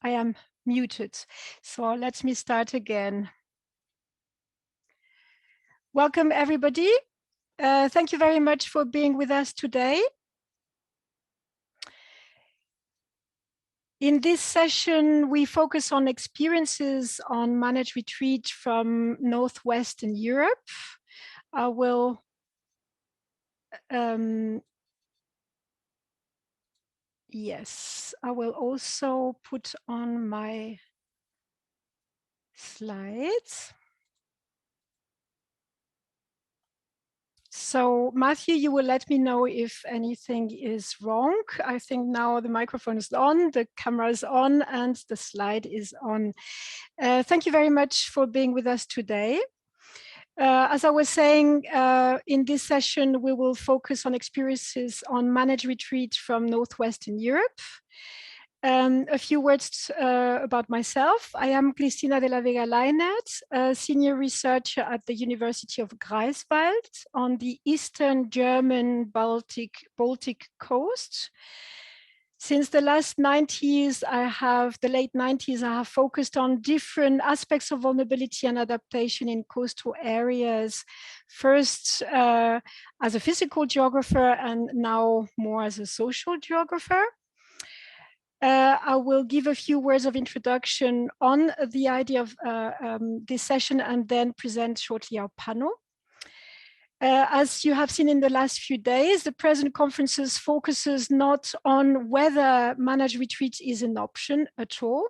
I am muted. So let me start again. Welcome, everybody. Thank you very much for being with us today. In this session, we focus on experiences on managed retreat from Northwestern Europe. I will I will also put on my slides. So Matthew, you will let me know if anything is wrong. I think now the microphone is on, the camera is on, and the slide is on. Thank you very much for being with us today. As I was saying, in this session, we will focus on experiences on managed retreat from Northwestern Europe. A few words about myself. I am Cristina de la Vega-Leinert, a senior researcher at the University of Greifswald on the eastern German Baltic coast. Since the late 90s, I have focused on different aspects of vulnerability and adaptation in coastal areas, first as a physical geographer and now more as a social geographer. I will give a few words of introduction on the idea of this session and then present shortly our panel. As you have seen in the last few days, the present conferences focuses not on whether managed retreat is an option at all,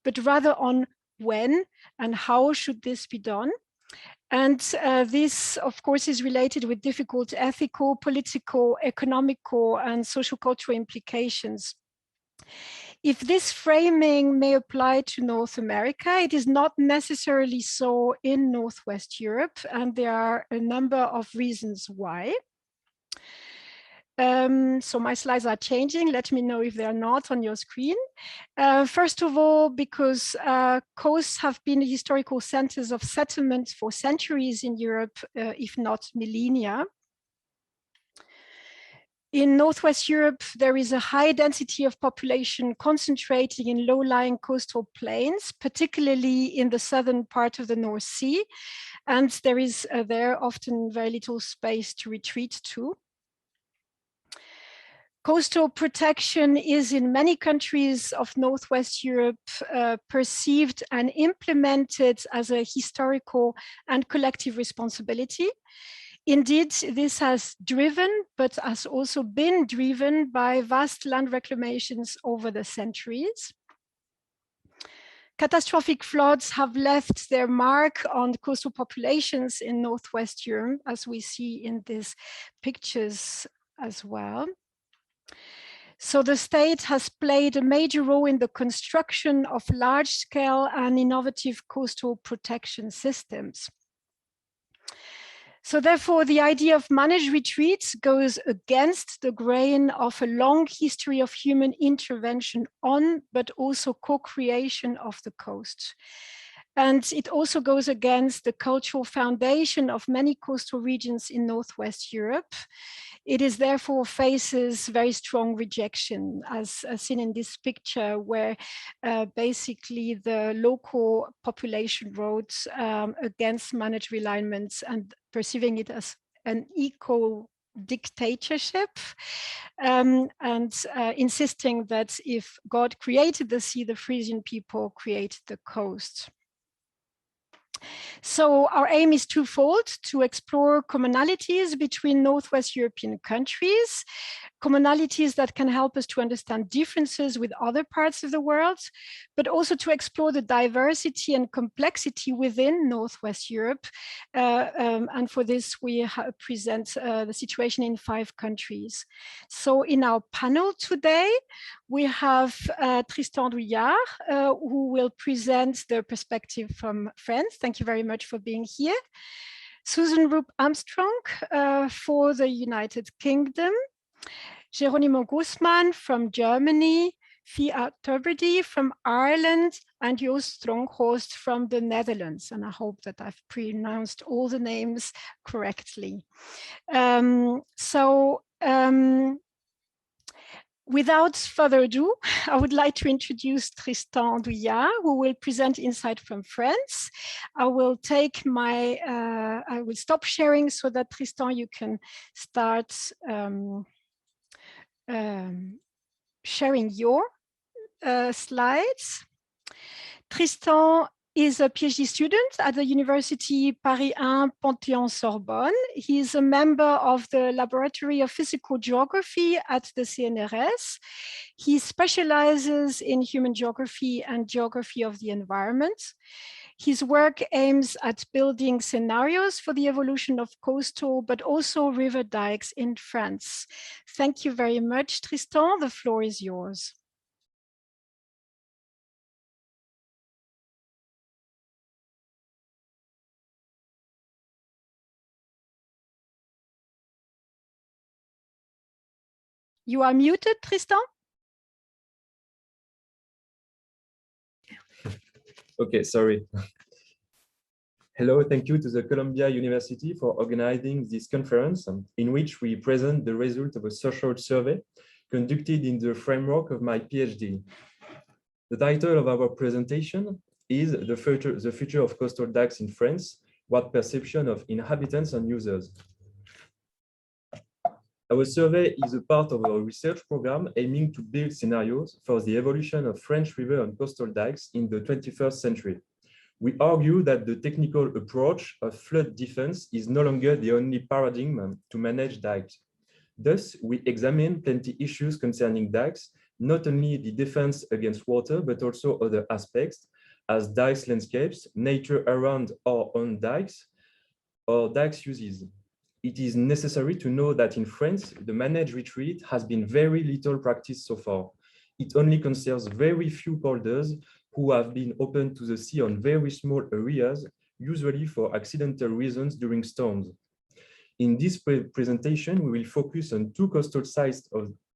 but rather on when and how should this be done. And this, of course, is related with difficult ethical, political, economical, and social cultural implications. If this framing may apply to North America, it is not necessarily so in Northwest Europe, and there are a number of reasons why. So my slides are changing. Let me know if they are not on your screen. First of all, because coasts have been historical centers of settlement for centuries in Europe, if not millennia. In Northwest Europe, there is a high density of population concentrating in low-lying coastal plains, particularly in the southern part of the North Sea, and there is there often very little space to retreat to. Coastal protection is in many countries of Northwest Europe perceived and implemented as a historical and collective responsibility. Indeed, this has driven, but has also been driven by vast land reclamations over the centuries. Catastrophic floods have left their mark on coastal populations in Northwest Europe, as we see in these pictures as well. So the state has played a major role in the construction of large-scale and innovative coastal protection systems. So therefore, the idea of managed retreats goes against the grain of a long history of human intervention on, but also co-creation of the coast. And it also goes against the cultural foundation of many coastal regions in Northwest Europe. It is therefore faces very strong rejection, as seen in this picture, where basically the local population wrote against managed realignments and perceiving it as an eco-dictatorship, and insisting that if God created the sea, the Frisian people created the coast. So our aim is twofold: to explore commonalities between Northwest European countries, commonalities that can help us to understand differences with other parts of the world, but also to explore the diversity and complexity within Northwest Europe. And for this, we present the situation in 5 countries. So in our panel today, we have Tristan Douillard, who will present the perspective from France. Thank you very much for being here. Susan Roop Armstrong for the United Kingdom. Geronimo Guzman from Germany, Fia Tuberdy from Ireland, and Joost Stronghorst from the Netherlands. And I hope that I've pronounced all the names correctly. Without further ado, I would like to introduce Tristan Douillard, who will present Insight from France. I will stop sharing so that Tristan, you can start sharing your slides. Tristan is a PhD student at the University Paris 1 Panthéon-Sorbonne. He is a member of the Laboratory of Physical Geography at the CNRS. He specializes in human geography and geography of the environment. His work aims at building scenarios for the evolution of coastal, but also river dikes in France. Thank you very much, Tristan. The floor is yours. You are muted, Tristan? Okay, sorry. Hello, thank you to the Columbia University for organizing this conference in which we present the result of a social survey conducted in the framework of my PhD. The title of our presentation is The Future of Coastal Dikes in France, What Perception of Inhabitants and Users. Our survey is a part of our research program aiming to build scenarios for the evolution of French river and coastal dikes in the 21st century. We argue that the technical approach of flood defense is no longer the only paradigm to manage dikes. Thus, we examine plenty issues concerning dikes, not only the defense against water, but also other aspects as dikes landscapes, nature around or on dikes, or dikes uses. It is necessary to know that in France, the managed retreat has been very little practiced so far. It only concerns very few polders who have been opened to the sea on very small areas, usually for accidental reasons during storms. In this presentation, we will focus on two coastal sites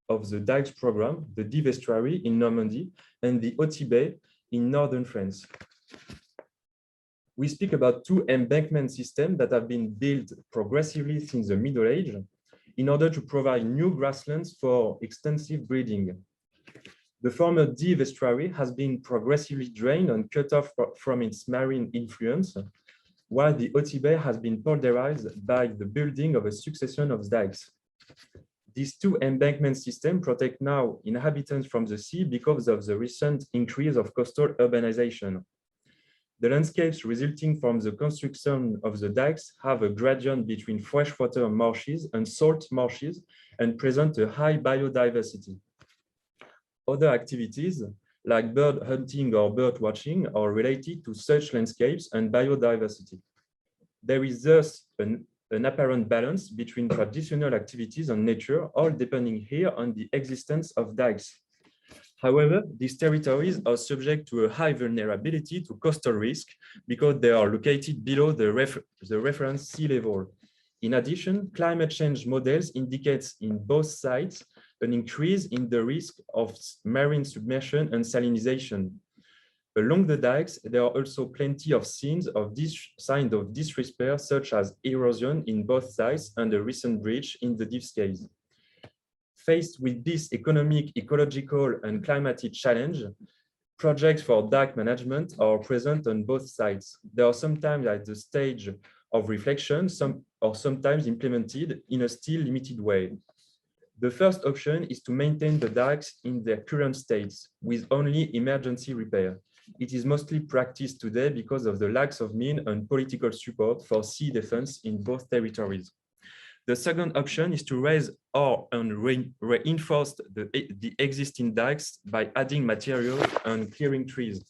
of the dikes program, the Dives estuary in Normandy and the Oti Bay in northern France. We speak about two embankment systems that have been built progressively since the Middle Age in order to provide new grasslands for extensive breeding. The former Dives estuary has been progressively drained and cut off from its marine influence, while the Oti Bay has been pulverized by the building of a succession of dikes. These two embankment systems protect now inhabitants from the sea because of the recent increase of coastal urbanization. The landscapes resulting from the construction of the dikes have a gradient between freshwater marshes and salt marshes and present a high biodiversity. Other activities, like bird hunting or bird watching, are related to such landscapes and biodiversity. There is thus an apparent balance between traditional activities and nature, all depending here on the existence of dikes. However, these territories are subject to a high vulnerability to coastal risk because they are located below the reference sea level. In addition, climate change models indicate in both sites an increase in the risk of marine submersion and salinization. Along the dikes, there are also plenty of signs of disrepair, such as erosion in both sides and a recent breach in the Dives case. Faced with this economic, ecological, and climatic challenge, projects for dike management are present on both sides. They are sometimes at the stage of reflection, sometimes implemented in a still limited way. The first option is to maintain the dikes in their current states with only emergency repair. It is mostly practiced today because of the lack of means and political support for sea defense in both territories. The second option is to raise or reinforce the existing dikes by adding materials and clearing trees.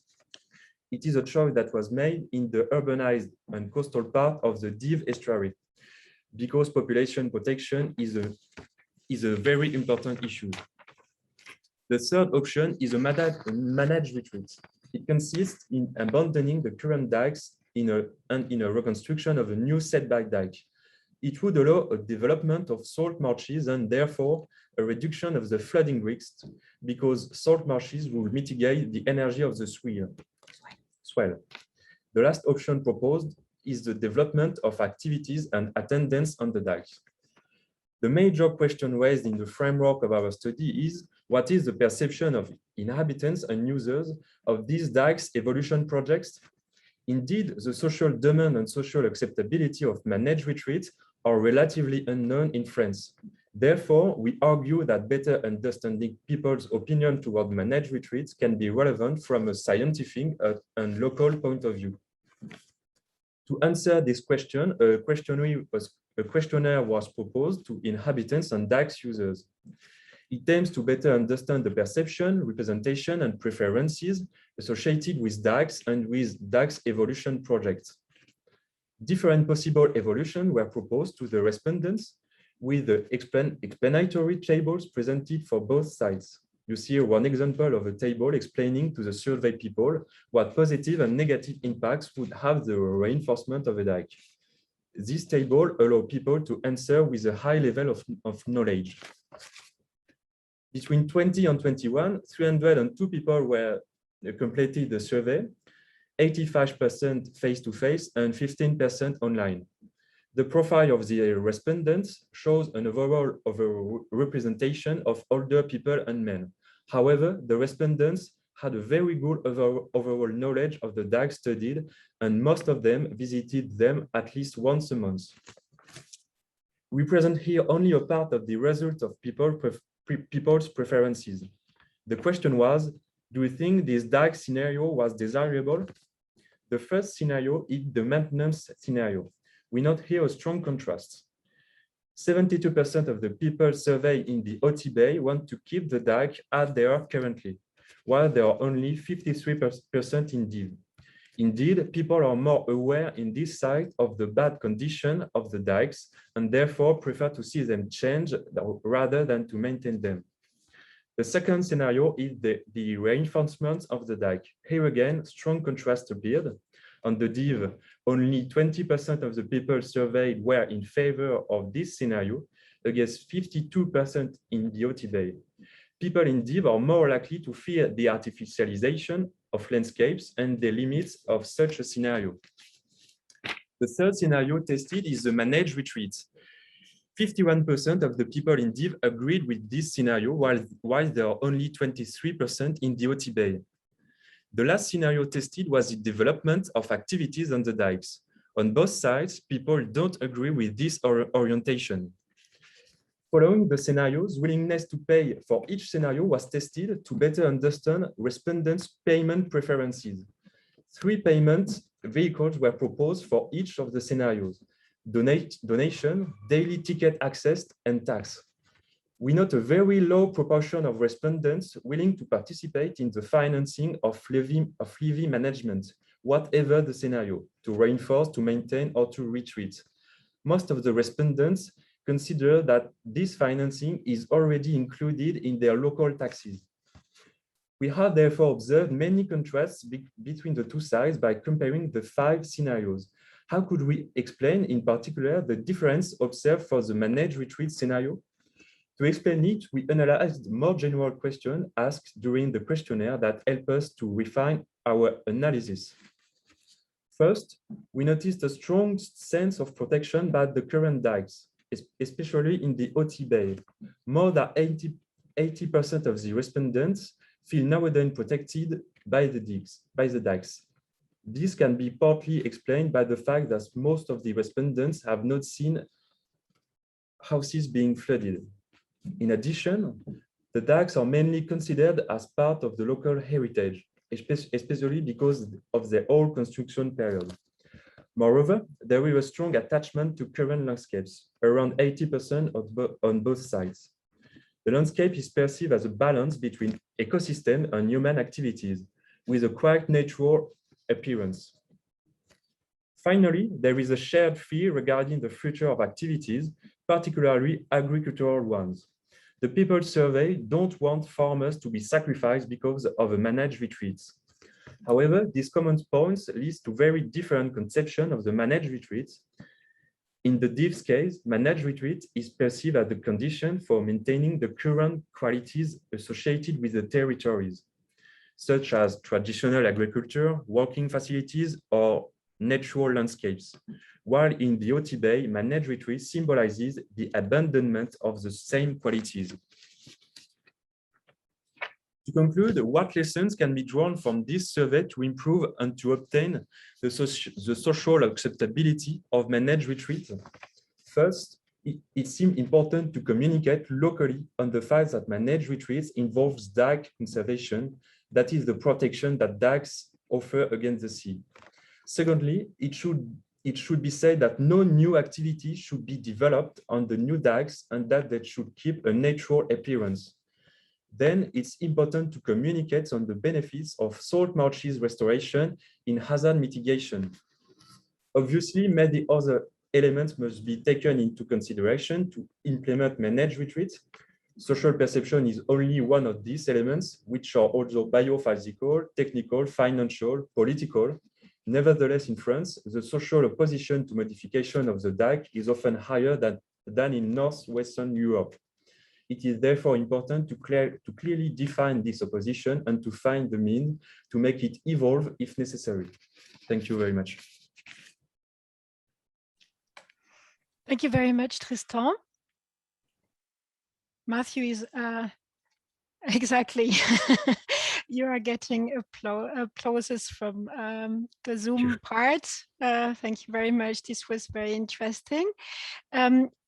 It is a choice that was made in the urbanized and coastal part of the Dives estuary because population protection is a very important issue. The third option is a managed retreat. It consists in abandoning the current dikes in a reconstruction of a new setback dike. It would allow a development of salt marshes and therefore a reduction of the flooding risk because salt marshes will mitigate the energy of the swell. The last option proposed is the development of activities and attendance on the dike. The major question raised in the framework of our study is What is the perception of inhabitants and users of these dikes evolution projects? Indeed, the social demand and social acceptability of managed retreats are relatively unknown in France. Therefore, we argue that better understanding people's opinion toward managed retreats can be relevant from a scientific and local point of view. To answer this question, a questionnaire was proposed to inhabitants and dikes users. It aims to better understand the perception, representation, and preferences associated with dikes and with dikes evolution projects. Different possible evolutions were proposed to the respondents with the explanatory tables presented for both sides. You see here one example of a table explaining to the survey people what positive and negative impacts would have the reinforcement of a dike. This table allows people to answer with a high level of knowledge. Between 20 and 21, 302 people were completed the survey, 85% face-to-face and 15% online. The profile of the respondents shows an overall representation of older people and men. However, the respondents had a very good overall knowledge of the dikes studied, and most of them visited them at least once a month. We present here only a part of the result of people's preferences. The question was, do you think this dike scenario was desirable? The first scenario is the maintenance scenario. We note here a strong contrast. 72% of the people surveyed in the OT Bay want to keep the dike as they are currently, while there are only 53% in Div. Indeed, people are more aware in this site of the bad condition of the dikes and therefore prefer to see them change rather than to maintain them. The second scenario is the reinforcement of the dike. Here again, strong contrast appeared. On the Div, only 20% of the people surveyed were in favor of this scenario, against 52% in the OT Bay. People in Div are more likely to fear the artificialization of landscapes and the limits of such a scenario. The third scenario tested is the managed retreat. 51% of the people in Div agreed with this scenario, while there are only 23% in the OT Bay. The last scenario tested was the development of activities on the dikes. On both sides, people don't agree with this orientation. Following the scenarios, willingness to pay for each scenario was tested to better understand respondents' payment preferences. 3 payment vehicles were proposed for each of the scenarios: donation, daily ticket access, and tax. We note a very low proportion of respondents willing to participate in the financing of levy management, whatever the scenario, to reinforce, to maintain, or to retreat. Most of the respondents consider that this financing is already included in their local taxes. We have therefore observed many contrasts between the two sides by comparing the 5 scenarios. How could we explain in particular the difference observed for the managed retreat scenario? To explain it, we analyzed more general questions asked during the questionnaire that help us to refine our analysis. First, we noticed a strong sense of protection by the current dikes, especially in the OT Bay. More than 80% of the respondents feel nowadays protected by the dikes. This can be partly explained by the fact that most of the respondents have not seen houses being flooded. In addition, the dikes are mainly considered as part of the local heritage, especially because of the old construction period. Moreover, there is a strong attachment to current landscapes, around 80% on both sides. The landscape is perceived as a balance between ecosystem and human activities, with a quite natural appearance. Finally, there is a shared fear regarding the future of activities, particularly agricultural ones. The people surveyed don't want farmers to be sacrificed because of a managed retreats. However, these common points lead to very different conceptions of the managed retreats. In the Div's case, managed retreat is perceived as the condition for maintaining the current qualities associated with the territories, such as traditional agriculture, working facilities, or natural landscapes, while in the OT Bay, managed retreat symbolizes the abandonment of the same qualities. To conclude, what lessons can be drawn from this survey to improve and to obtain the social acceptability of managed retreats? First, it seems important to communicate locally on the fact that managed retreats involves dike conservation, that is the protection that dikes offer against the sea. Secondly, it should be said that no new activity should be developed on the new dikes and that they should keep a natural appearance. Then it's important to communicate on the benefits of salt marshes restoration in hazard mitigation. Obviously, many other elements must be taken into consideration to implement managed retreats. Social perception is only one of these elements, which are also biophysical, technical, financial, political. Nevertheless, in France, the social opposition to modification of the dike is often higher than in Northwestern Europe. It is therefore important to clearly define this opposition and to find the means to make it evolve if necessary. Thank you very much. Thank you very much, Tristan. Matthew is exactly. You are getting applauses from the Zoom part. Thank you very much. This was very interesting.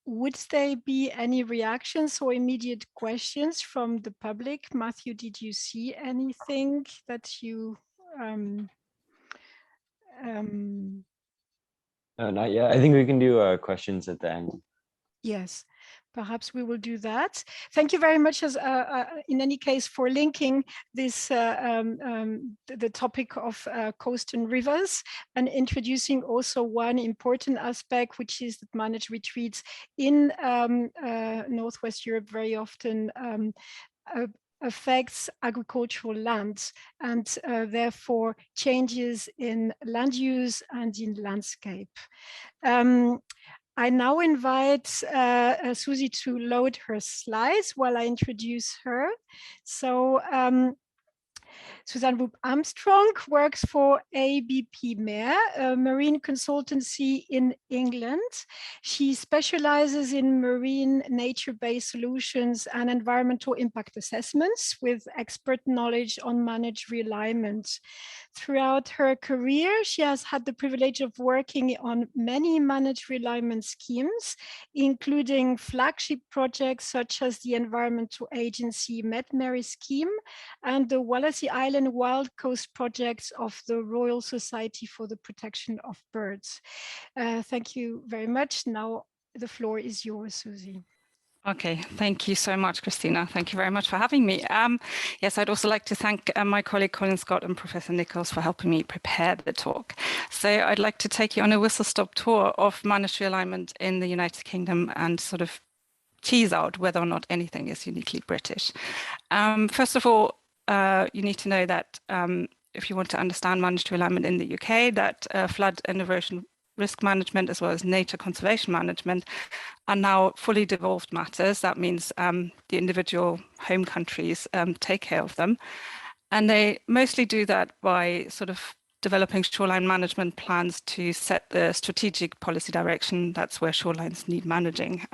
Would there be any reactions or immediate questions from the public? Matthew, did you see anything that you not yet. I think we can do questions at the end. Yes, perhaps we will do that. Thank you very much, in any case, for linking this the topic of coast and rivers and introducing also one important aspect, which is that managed retreats in Northwest Europe very often affects agricultural lands and therefore changes in land use and in landscape. I now invite Susie to load her slides while I introduce her. So Susanne Woop-Armstrong works for ABP Meer, a marine consultancy in England. She specializes in marine nature-based solutions and environmental impact assessments with expert knowledge on managed realignment. Throughout her career, she has had the privilege of working on many managed realignment schemes, including flagship projects such as the Environmental Agency Med Mary scheme and the Wallasey Island Wild Coast projects of the Royal Society for the Protection of Birds. Thank you very much. Now the floor is yours, Susie. Okay, thank you so much, Cristina. Thank you very much for having me. Yes, I'd also like to thank my colleague Colin Scott and Professor Nichols for helping me prepare the talk. So I'd like to take you on a whistle-stop tour of managed realignment in the United Kingdom and sort of tease out whether or not anything is uniquely British. First of all, you need to know that if you want to understand managed realignment in the UK, that flood and erosion risk management as well as nature conservation management are now fully devolved matters. That means the individual home countries take care of them. And they mostly do that by sort of developing shoreline management plans to set the strategic policy direction. That's where shorelines need managing.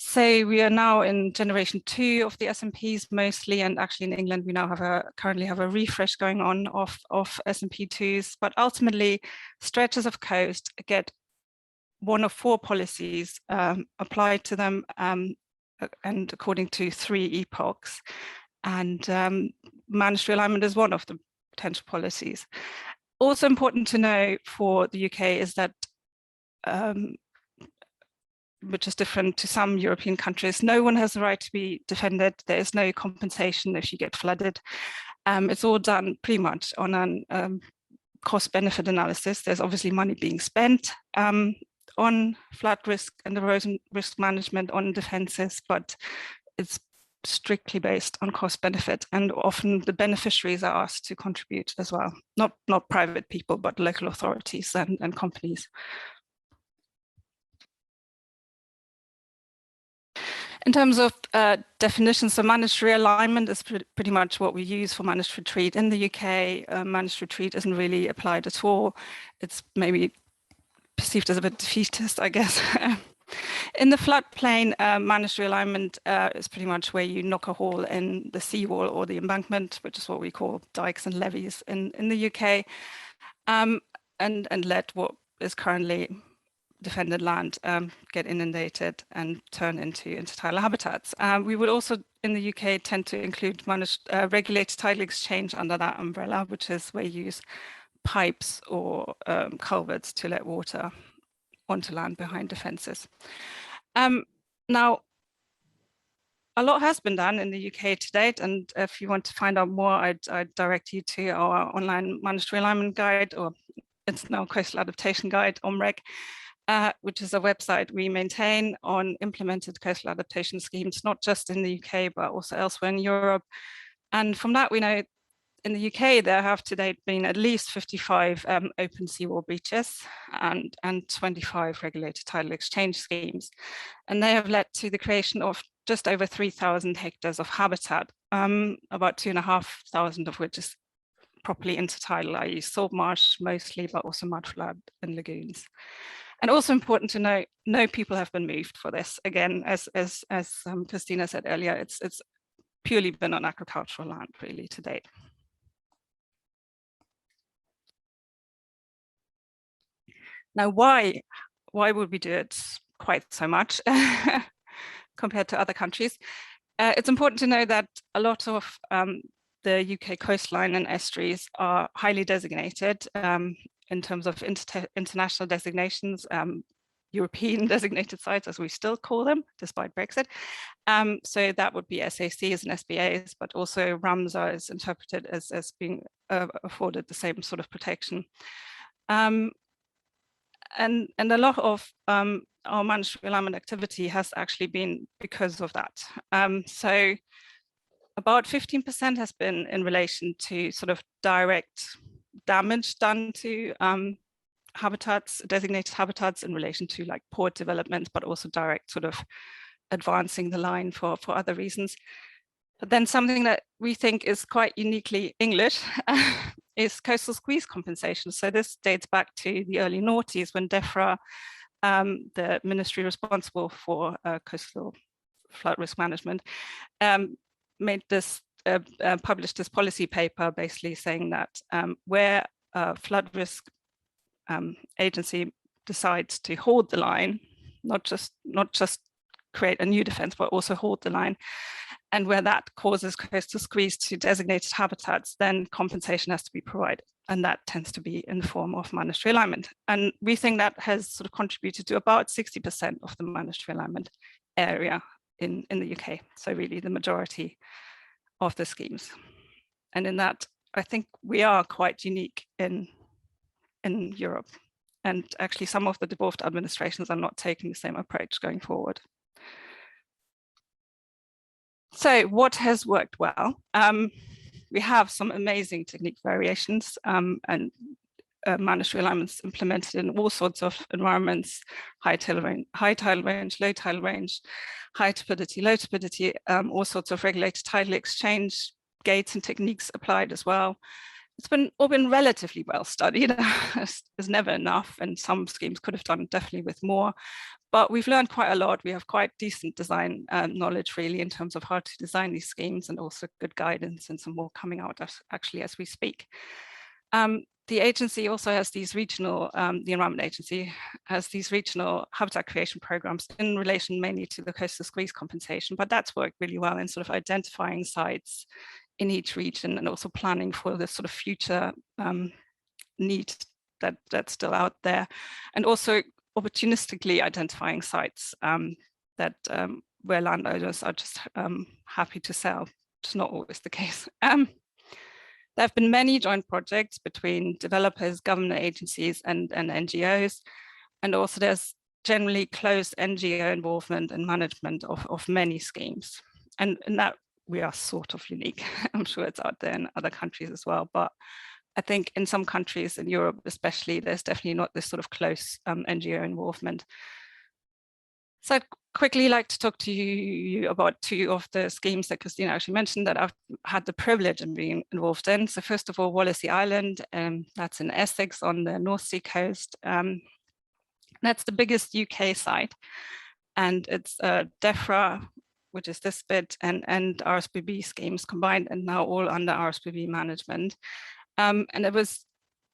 So we are now in generation 2 of the SMPs mostly, and actually in England we now currently have a refresh going on of SMP2s, but ultimately stretches of coast get one of 4 policies applied to them and according to 3 epochs, and managed realignment is one of the potential policies. Also important to know for the UK is that which is different to some European countries, no one has the right to be defended. There is no compensation if you get flooded. It's all done pretty much on a cost-benefit analysis. There's obviously money being spent on flood risk and erosion risk management on defences, but it's strictly based on cost-benefit, and often the beneficiaries are asked to contribute as well. Not private people, but local authorities and companies. In terms of definitions, so managed realignment is pretty much what we use for managed retreat. In the UK, managed retreat isn't really applied at all. It's maybe perceived as a bit defeatist, I guess. In the floodplain, managed realignment is pretty much where you knock a hole in the seawall or the embankment, which is what we call dikes and levees in the UK, and let what is currently defended land get inundated and turn into intertidal habitats. We would also in the UK tend to include managed regulated tidal exchange under that umbrella, which is where you use pipes or culverts to let water onto land behind defences. Now, a lot has been done in the UK to date, and if you want to find out more, I'd direct you to our online managed realignment guide, or it's now coastal adaptation guide, OMREG, which is a website we maintain on implemented coastal adaptation schemes, not just in the UK, but also elsewhere in Europe. And from that, we know in the UK, there have to date been at least 55 open seawall beaches and 25 regulated tidal exchange schemes. And they have led to the creation of just over 3,000 hectares of habitat, about 2,500 of which is properly intertidal, i.e. salt marsh mostly, but also mudflood and lagoons. And also important to note, no people have been moved for this. Again, as Cristina said earlier, it's purely been on agricultural land really to date. Now, why would we do it quite so much compared to other countries? It's important to know that a lot of the UK coastline and estuaries are highly designated in terms of international designations, European designated sites, as we still call them, despite Brexit. So that would be SACs and SBAs, but also Ramsar is interpreted as being afforded the same sort of protection. And a lot of our managed realignment activity has actually been because of that. So about 15% has been in relation to sort of direct damage done to habitats, designated habitats in relation to like port development, but also direct sort of advancing the line for other reasons. But then something that we think is quite uniquely English is coastal squeeze compensation. So this dates back to the early noughties when DEFRA, the ministry responsible for coastal flood risk management, made this, published this policy paper basically saying that where a flood risk agency decides to hold the line, not just create a new defense, but also hold the line, and where that causes coastal squeeze to designated habitats, then compensation has to be provided. And that tends to be in the form of managed realignment. And we think that has sort of contributed to about 60% of the managed realignment area in the UK. So really the majority of the schemes. And in that, I think we are quite unique in Europe. And actually some of the devolved administrations are not taking the same approach going forward. So what has worked well? We have some amazing technique variations and managed realignments implemented in all sorts of environments: high tidal range, low tidal range, high turbidity, low turbidity, all sorts of regulated tidal exchange gates and techniques applied as well. It's all been relatively well studied. There's never enough, and some schemes could have done definitely with more. But we've learned quite a lot. We have quite decent design knowledge really in terms of how to design these schemes, and also good guidance and some more coming out actually as we speak. The agency also has these regional, the Environment Agency has these regional habitat creation programs in relation mainly to the coastal squeeze compensation, but that's worked really well in sort of identifying sites in each region and also planning for the sort of future need that's still out there, and also opportunistically identifying sites that where landowners are just happy to sell. It's not always the case. There have been many joint projects between developers, government agencies, and NGOs, and also there's generally close NGO involvement and management of many schemes, and in that we are sort of unique. I'm sure it's out there in other countries as well, but I think in some countries in Europe especially, there's definitely not this sort of close NGO involvement. So I'd quickly like to talk to you about two of the schemes that Cristina actually mentioned that I've had the privilege of being involved in. So first of all, Wallasey Island, that's in Essex on the North Sea coast. That's the biggest UK site. and it's DEFRA, which is this bit, and RSPB schemes combined, and now all under RSPB management. And it was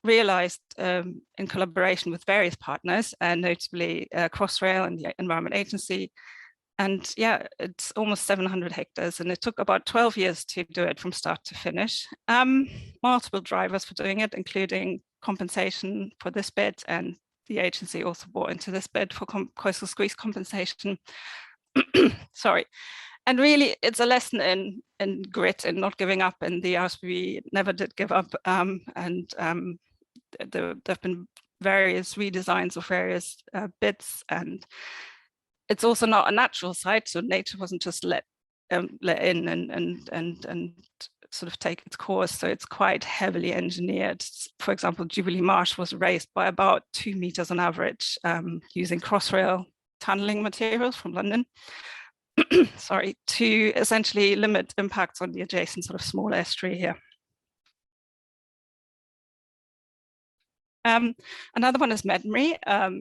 realized in collaboration with various partners, notably Crossrail and the Environment Agency. And yeah, it's almost 700 hectares, and it took about 12 years to do it from start to finish. Multiple drivers for doing it, including compensation for this bit, and the agency also bought into this bid for coastal squeeze compensation. Sorry. And really, it's a lesson in grit and not giving up, and the RSPB never did give up. There have been various redesigns of various bits, and it's also not a natural site, so nature wasn't just let in and sort of take its course. So it's quite heavily engineered. For example, Jubilee Marsh was raised by about 2 meters on average, using Crossrail tunneling materials from London. Sorry, to essentially limit impacts on the adjacent sort of small estuary here. Another one is Medmery,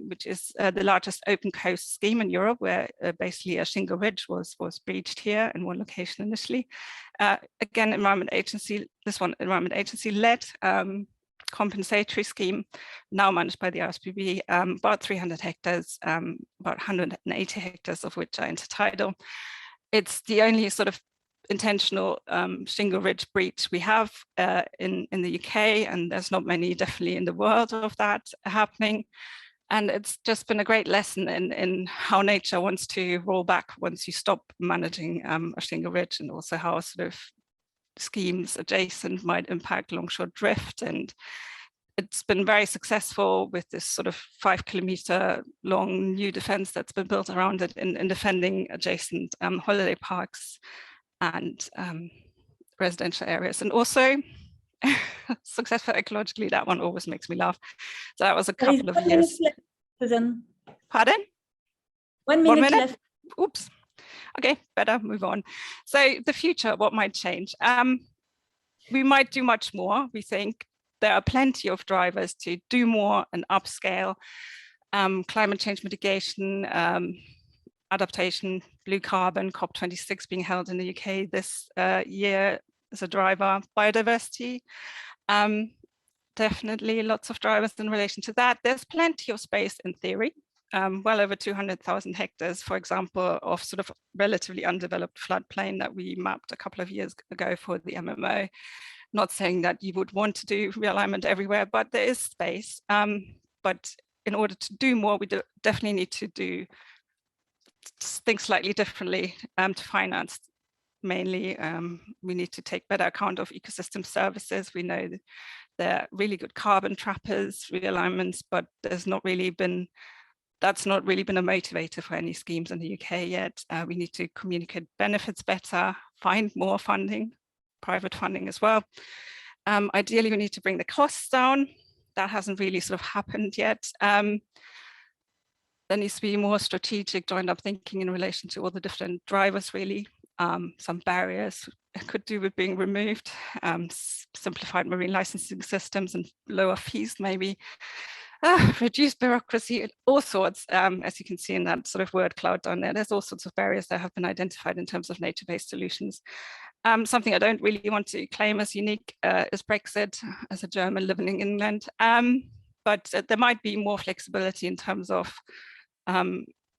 which is the largest open coast scheme in Europe, where basically a shingle ridge was breached here in one location initially. Again, Environment Agency, this one Environment Agency led compensatory scheme, now managed by the RSPB, about 300 hectares, about 180 hectares of which are intertidal. It's the only sort of intentional shingle ridge breach we have in the UK, and there's not many definitely in the world of that happening. And it's just been a great lesson in how nature wants to roll back once you stop managing a shingle ridge, and also how sort of schemes adjacent might impact longshore drift. And it's been very successful with this sort of 5 kilometer long new defense that's been built around it in defending adjacent holiday parks and residential areas, and also successful ecologically. That one always makes me laugh. So that was a couple of years. Susan. Pardon? 1 minute left. Oops. Okay, better move on. So the future, what might change? We might do much more. We think there are plenty of drivers to do more and upscale. Climate change mitigation, adaptation, blue carbon, COP26 being held in the UK this year as a driver. Biodiversity, definitely lots of drivers in relation to that. There's plenty of space in theory, well over 200,000 hectares, for example, of sort of relatively undeveloped floodplain that we mapped a couple of years ago for the MMO. Not saying that you would want to do realignment everywhere, but there is space. But in order to do more, we definitely need to do things slightly differently to finance. Mainly, we need to take better account of ecosystem services. We know that they're really good carbon trappers, realignments, but that's not really been a motivator for any schemes in the UK yet. We need to communicate benefits better, find more funding, private funding as well. Ideally, we need to bring the costs down. That hasn't really sort of happened yet. There needs to be more strategic joined up thinking in relation to all the different drivers, really. Some barriers could do with being removed, simplified marine licensing systems and lower fees maybe, reduce bureaucracy, all sorts, as you can see in that sort of word cloud down there. There's all sorts of barriers that have been identified in terms of nature-based solutions. Something I don't really want to claim as unique is Brexit, as a German living in England. But there might be more flexibility in terms of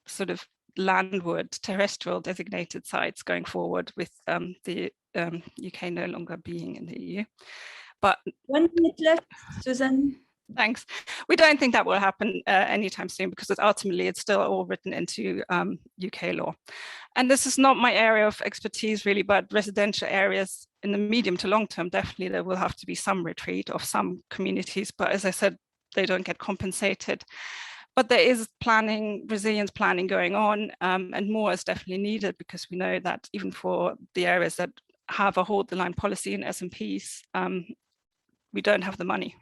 sort of landward terrestrial designated sites going forward with the UK no longer being in the EU. But 1 minute left, Susan. Thanks. We don't think that will happen anytime soon, because ultimately it's still all written into UK law. And this is not my area of expertise really, but residential areas in the medium to long term, definitely there will have to be some retreat of some communities. But as I said, they don't get compensated. But there is planning, resilience planning going on, and more is definitely needed, because we know that even for the areas that have a hold the line policy in SMPs, we don't have the money.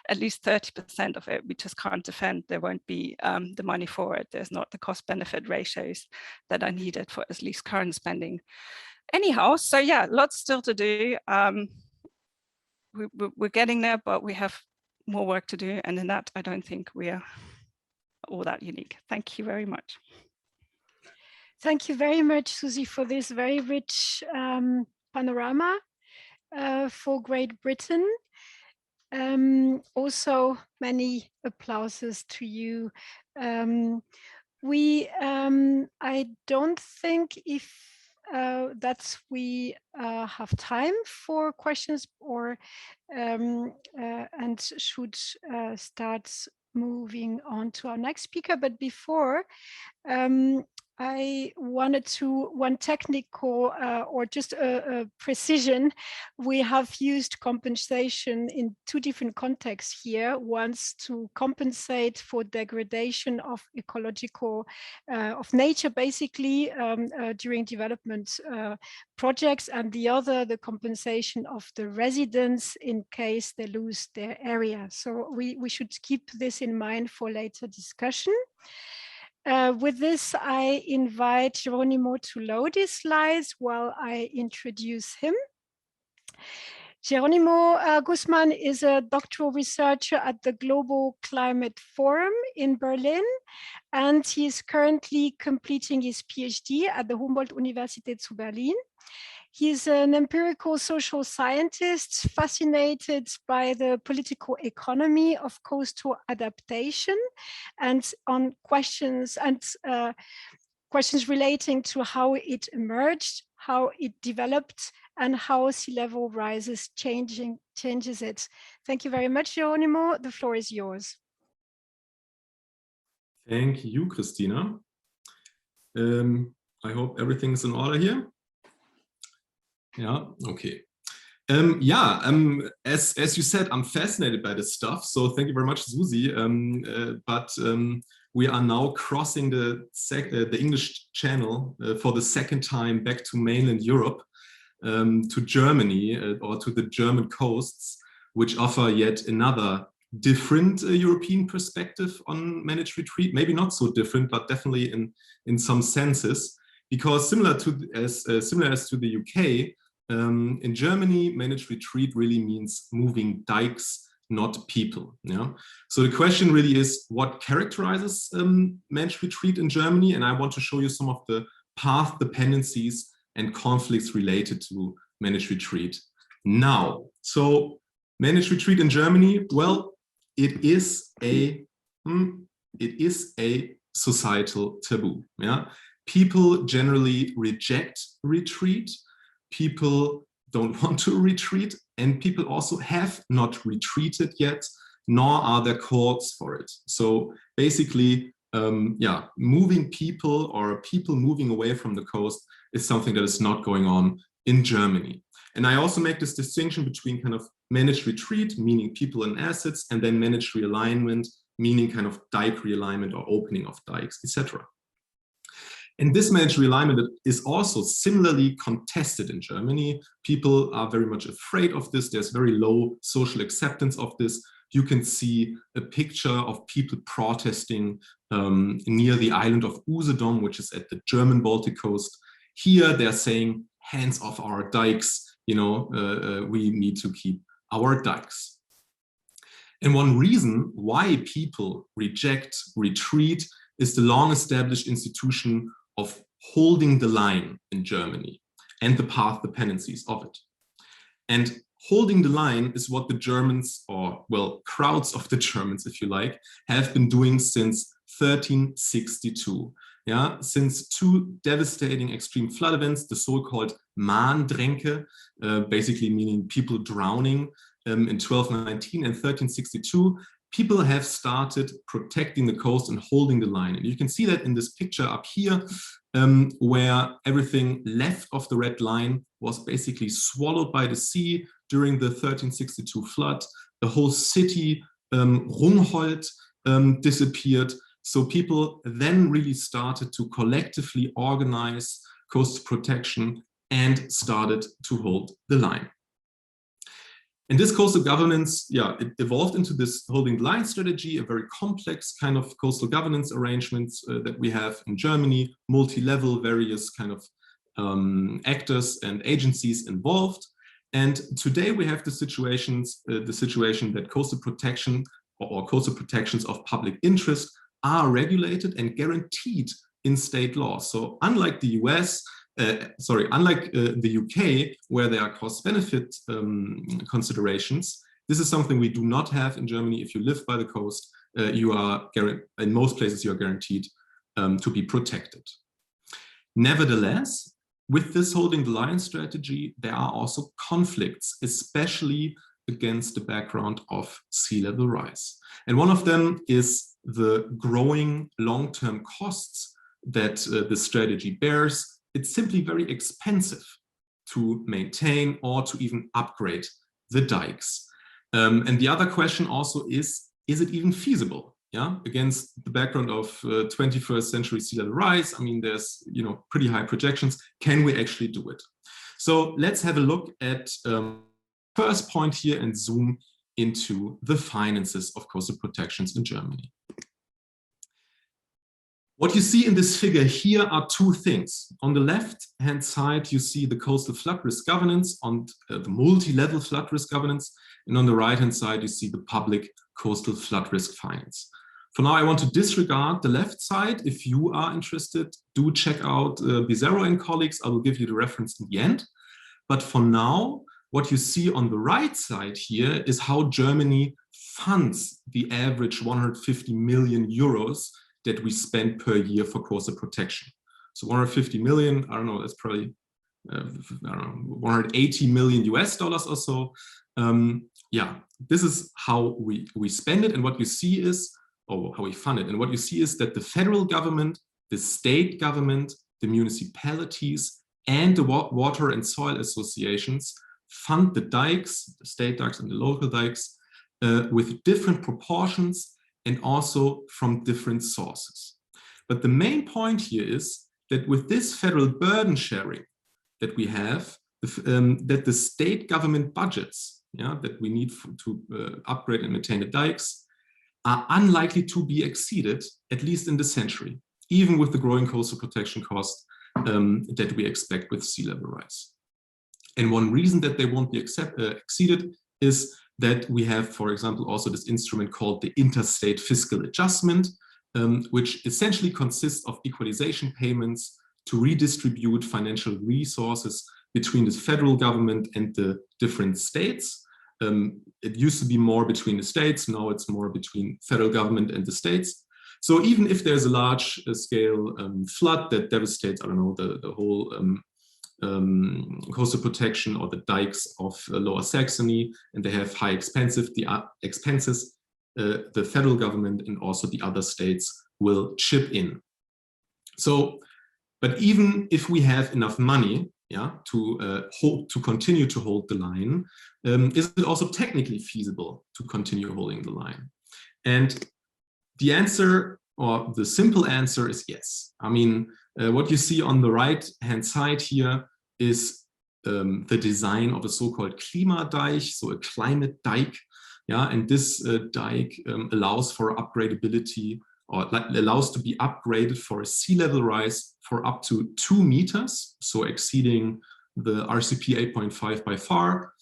At least 30% of it we just can't defend. There won't be the money for it. There's not the cost benefit ratios that are needed for at least current spending. Anyhow, so yeah, lots still to do. We're getting there, but we have more work to do. And in that, I don't think we are all that unique. Thank you very much. Thank you very much, Susie, for this very rich panorama for Great Britain. Also, many applauses to you. I don't think if that we have time for questions or and should start moving on to our next speaker. But before, I wanted to, one technical or just a precision. We have used compensation in two different contexts here. Once to compensate for degradation of ecological, of nature, basically during development projects, and the other, the compensation of the residents in case they lose their area. So we should keep this in mind for later discussion. With this, I invite Geronimo to load his slides while I introduce him. Geronimo Guzman is a doctoral researcher at the Global Climate Forum in Berlin, and he is currently completing his PhD at the Humboldt-Universität zu Berlin. He's an empirical social scientist fascinated by the political economy of coastal adaptation and on questions relating to how it emerged, how it developed, and how sea level rises changes it. Thank you very much, Geronimo. The floor is yours. Thank you, Cristina. I hope everything's in order here. Yeah, okay. As you said, I'm fascinated by this stuff. So thank you very much, Susie. We are now crossing the English Channel for the second time back to mainland Europe, to Germany or to the German coasts, which offer yet another different European perspective on managed retreat. Maybe not so different, but definitely in some senses, because similar as to the UK. In Germany, managed retreat really means moving dikes, not people. Yeah. So the question really is, what characterizes managed retreat in Germany? And I want to show you some of the path dependencies and conflicts related to managed retreat now. So managed retreat in Germany, well, it is a societal taboo. Yeah. People generally reject retreat. People don't want to retreat, and people also have not retreated yet, nor are there calls for it. So basically, moving people or people moving away from the coast is something that is not going on in Germany. And I also make this distinction between kind of managed retreat, meaning people and assets, and then managed realignment, meaning kind of dike realignment or opening of dikes, etc. And this managed realignment is also similarly contested in Germany. People are very much afraid of this. There's very low social acceptance of this. You can see a picture of people protesting near the island of Usedom, which is at the German Baltic coast. Here they're saying, hands off our dikes, we need to keep our dikes. And one reason why people reject retreat is the long-established institution of holding the line in Germany and the path dependencies of it. And holding the line is what the Germans, or well, crowds of the Germans, if you like, have been doing since 1362. Yeah, since two devastating extreme flood events, the so-called Mahndränke, basically meaning people drowning in 1219 and 1362, people have started protecting the coast and holding the line. And you can see that in this picture up here, where everything left of the red line was basically swallowed by the sea during the 1362 flood. The whole city, Rungholt, disappeared. So people then really started to collectively organize coastal protection and started to hold the line. And this coastal governance, it evolved into this holding the line strategy, a very complex kind of coastal governance arrangements that we have in Germany, multi-level, various kind of actors and agencies involved. And today we have the situation that coastal protection or coastal protections of public interest are regulated and guaranteed in state law. So unlike the unlike the UK, where there are cost-benefit considerations, this is something we do not have in Germany. If you live by the coast, you are in most places you are guaranteed to be protected. Nevertheless, with this holding the line strategy, there are also conflicts, especially against the background of sea level rise. And one of them is the growing long-term costs that the strategy bears. It's simply very expensive to maintain or to even upgrade the dikes. And the other question also is it even feasible? Yeah, against the background of 21st century sea level rise, I mean, there's pretty high projections. Can we actually do it? So let's have a look at first point here and zoom into the finances of coastal protections in Germany. What you see in this figure here are two things. On the left-hand side, you see the coastal flood risk governance, on the multi-level flood risk governance, and on the right-hand side, you see the public coastal flood risk finance. For now, I want to disregard the left side. If you are interested, do check out Bizarro and colleagues. I will give you the reference in the end. But for now, what you see on the right side here is how Germany funds the average 150 million euros that we spend per year for coastal protection. So 150 million, I don't know, that's probably, I don't know, 180 million US dollars or so. Yeah, this is how we spend it. And what you see is, or how we fund it. And what you see is that the federal government, the state government, the municipalities, and the water and soil associations fund the dikes, the state dikes and the local dikes, with different proportions and also from different sources. But the main point here is that with this federal burden sharing that we have, that the state government budgets, that we need to upgrade and maintain the dikes, are unlikely to be exceeded, at least in this century, even with the growing coastal protection cost that we expect with sea level rise. And one reason that they won't be exceeded is that we have, for example, also this instrument called the Interstate Fiscal Adjustment, which essentially consists of equalization payments to redistribute financial resources between the federal government and the different states. It used to be more between the states, now it's more between federal government and the states. So even if there's a large scale flood that devastates, I don't know, the whole coastal protection or the dikes of Lower Saxony, and they have high expenses, the federal government and also the other states will chip in. So, but even if we have enough money, to continue to hold the line, is it also technically feasible to continue holding the line? And the answer, or the simple answer, is yes. I mean, what you see on the right-hand side here is the design of a so-called Klimadike, so a climate dike. Yeah, and this dike allows for upgradability, or allows to be upgraded for a sea level rise for up to 2 meters, so exceeding the RCP 8.5 by far.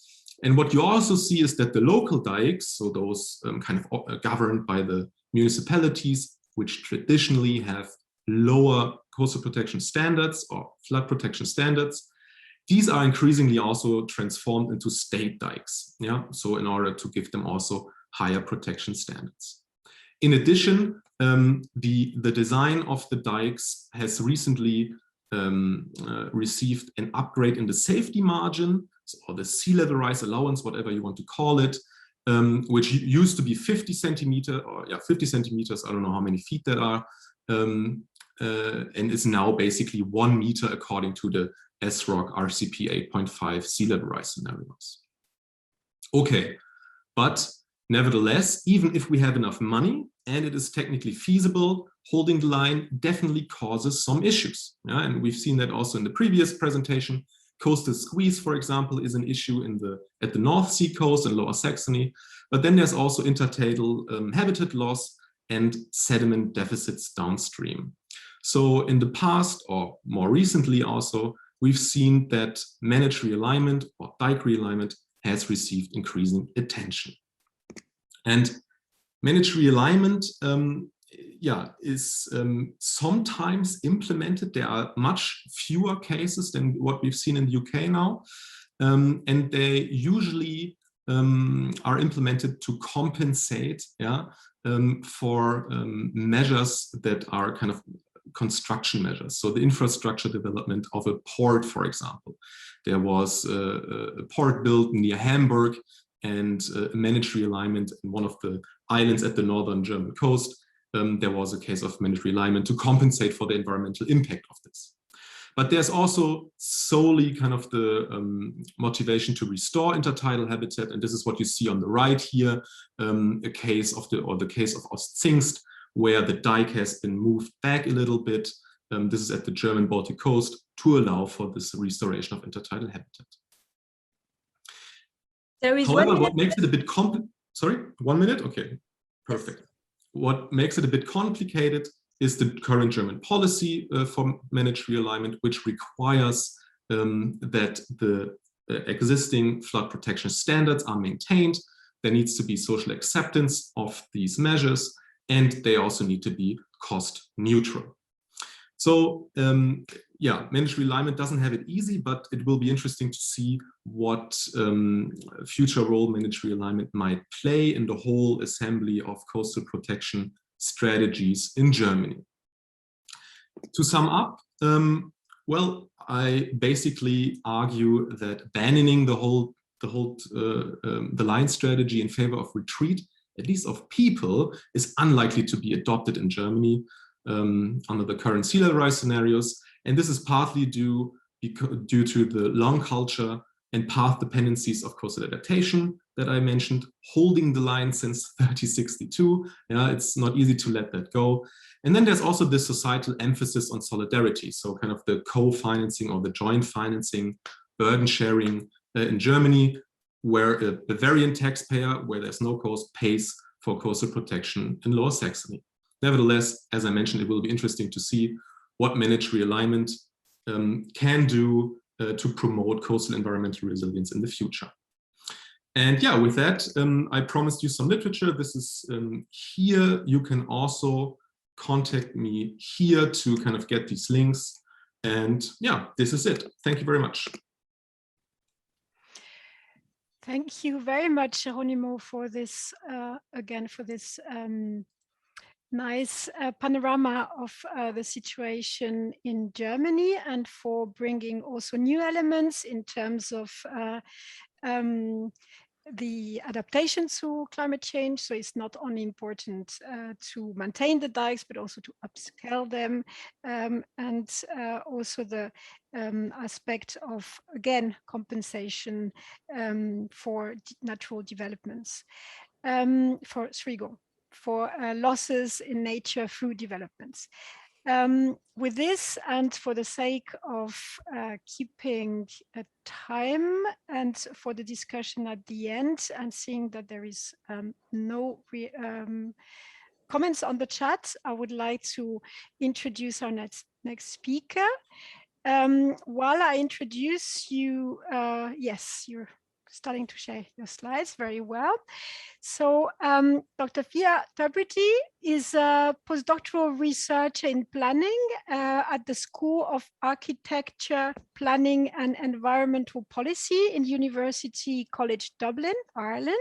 And what you also see is that the local dikes, so those kind of governed by the municipalities, which traditionally have lower coastal protection standards or flood protection standards, these are increasingly also transformed into state dikes. Yeah, so in order to give them also higher protection standards. In addition, the design of the dikes has recently received an upgrade in the safety margin, or the sea level rise allowance, whatever you want to call it, which used to be 50 centimeters, or 50 centimeters, I don't know how many feet that are, and is now basically 1 meter according to the SROC RCP 8.5 sea level rise scenarios. Okay, but nevertheless, even if we have enough money and it is technically feasible, holding the line definitely causes some issues. Yeah? And we've seen that also in the previous presentation. Coastal squeeze, for example, is an issue at the North Sea coast and Lower Saxony. But then there's also intertidal habitat loss and sediment deficits downstream. So in the past, or more recently also, we've seen that managed realignment or dike realignment has received increasing attention. And managed realignment is sometimes implemented. There are much fewer cases than what we've seen in the UK now, and they usually are implemented to compensate for measures that are kind of construction measures. So the infrastructure development of a port, for example. There was a port built near Hamburg and managed realignment in one of the islands at the northern German coast. There was a case of managed realignment to compensate for the environmental impact of this. But there's also solely kind of the motivation to restore intertidal habitat, and this is what you see on the right here, a case of the case of Ostzingst, where the dike has been moved back a little bit. This is at the German Baltic coast to allow for this restoration of intertidal habitat. There is However, what makes it a bit sorry, 1 minute? Okay, perfect. What makes it a bit complicated is the current German policy for managed realignment, which requires that the existing flood protection standards are maintained. There needs to be social acceptance of these measures, and they also need to be cost neutral. So managed realignment doesn't have it easy, but it will be interesting to see what future role managed realignment might play in the whole assembly of coastal protection strategies in Germany. To sum up, well, I basically argue that abandoning the line strategy in favor of retreat, at least of people, is unlikely to be adopted in Germany under the current sea level rise scenarios. And this is partly due to the long culture and path dependencies of coastal adaptation that I mentioned, holding the line since 3062. It's not easy to let that go. And then there's also this societal emphasis on solidarity. So kind of the co-financing or the joint financing, burden sharing in Germany, where a Bavarian taxpayer, where there's no coast, pays for coastal protection in Lower Saxony. Nevertheless, as I mentioned, it will be interesting to see what managed realignment can do to promote coastal environmental resilience in the future. And yeah, with that, I promised you some literature. This is here. You can also contact me here to kind of get these links. And yeah, this is it. Thank you very much. Thank you very much, Geronimo, for this, again, for this nice panorama of the situation in Germany, and for bringing also new elements in terms of the adaptation to climate change. So it's not only important to maintain the dikes, but also to upscale them, and also the aspect of, again, compensation for natural developments, for SRIGO, for losses in nature through developments. With this, and for the sake of keeping time and for the discussion at the end, and seeing that there is no comments on the chat, I would like to introduce our next speaker. While I introduce you, yes, you're starting to share your slides very well. So Dr. Fia Tubridy is a postdoctoral researcher in planning at the School of Architecture, Planning and Environmental Policy in University College Dublin, Ireland.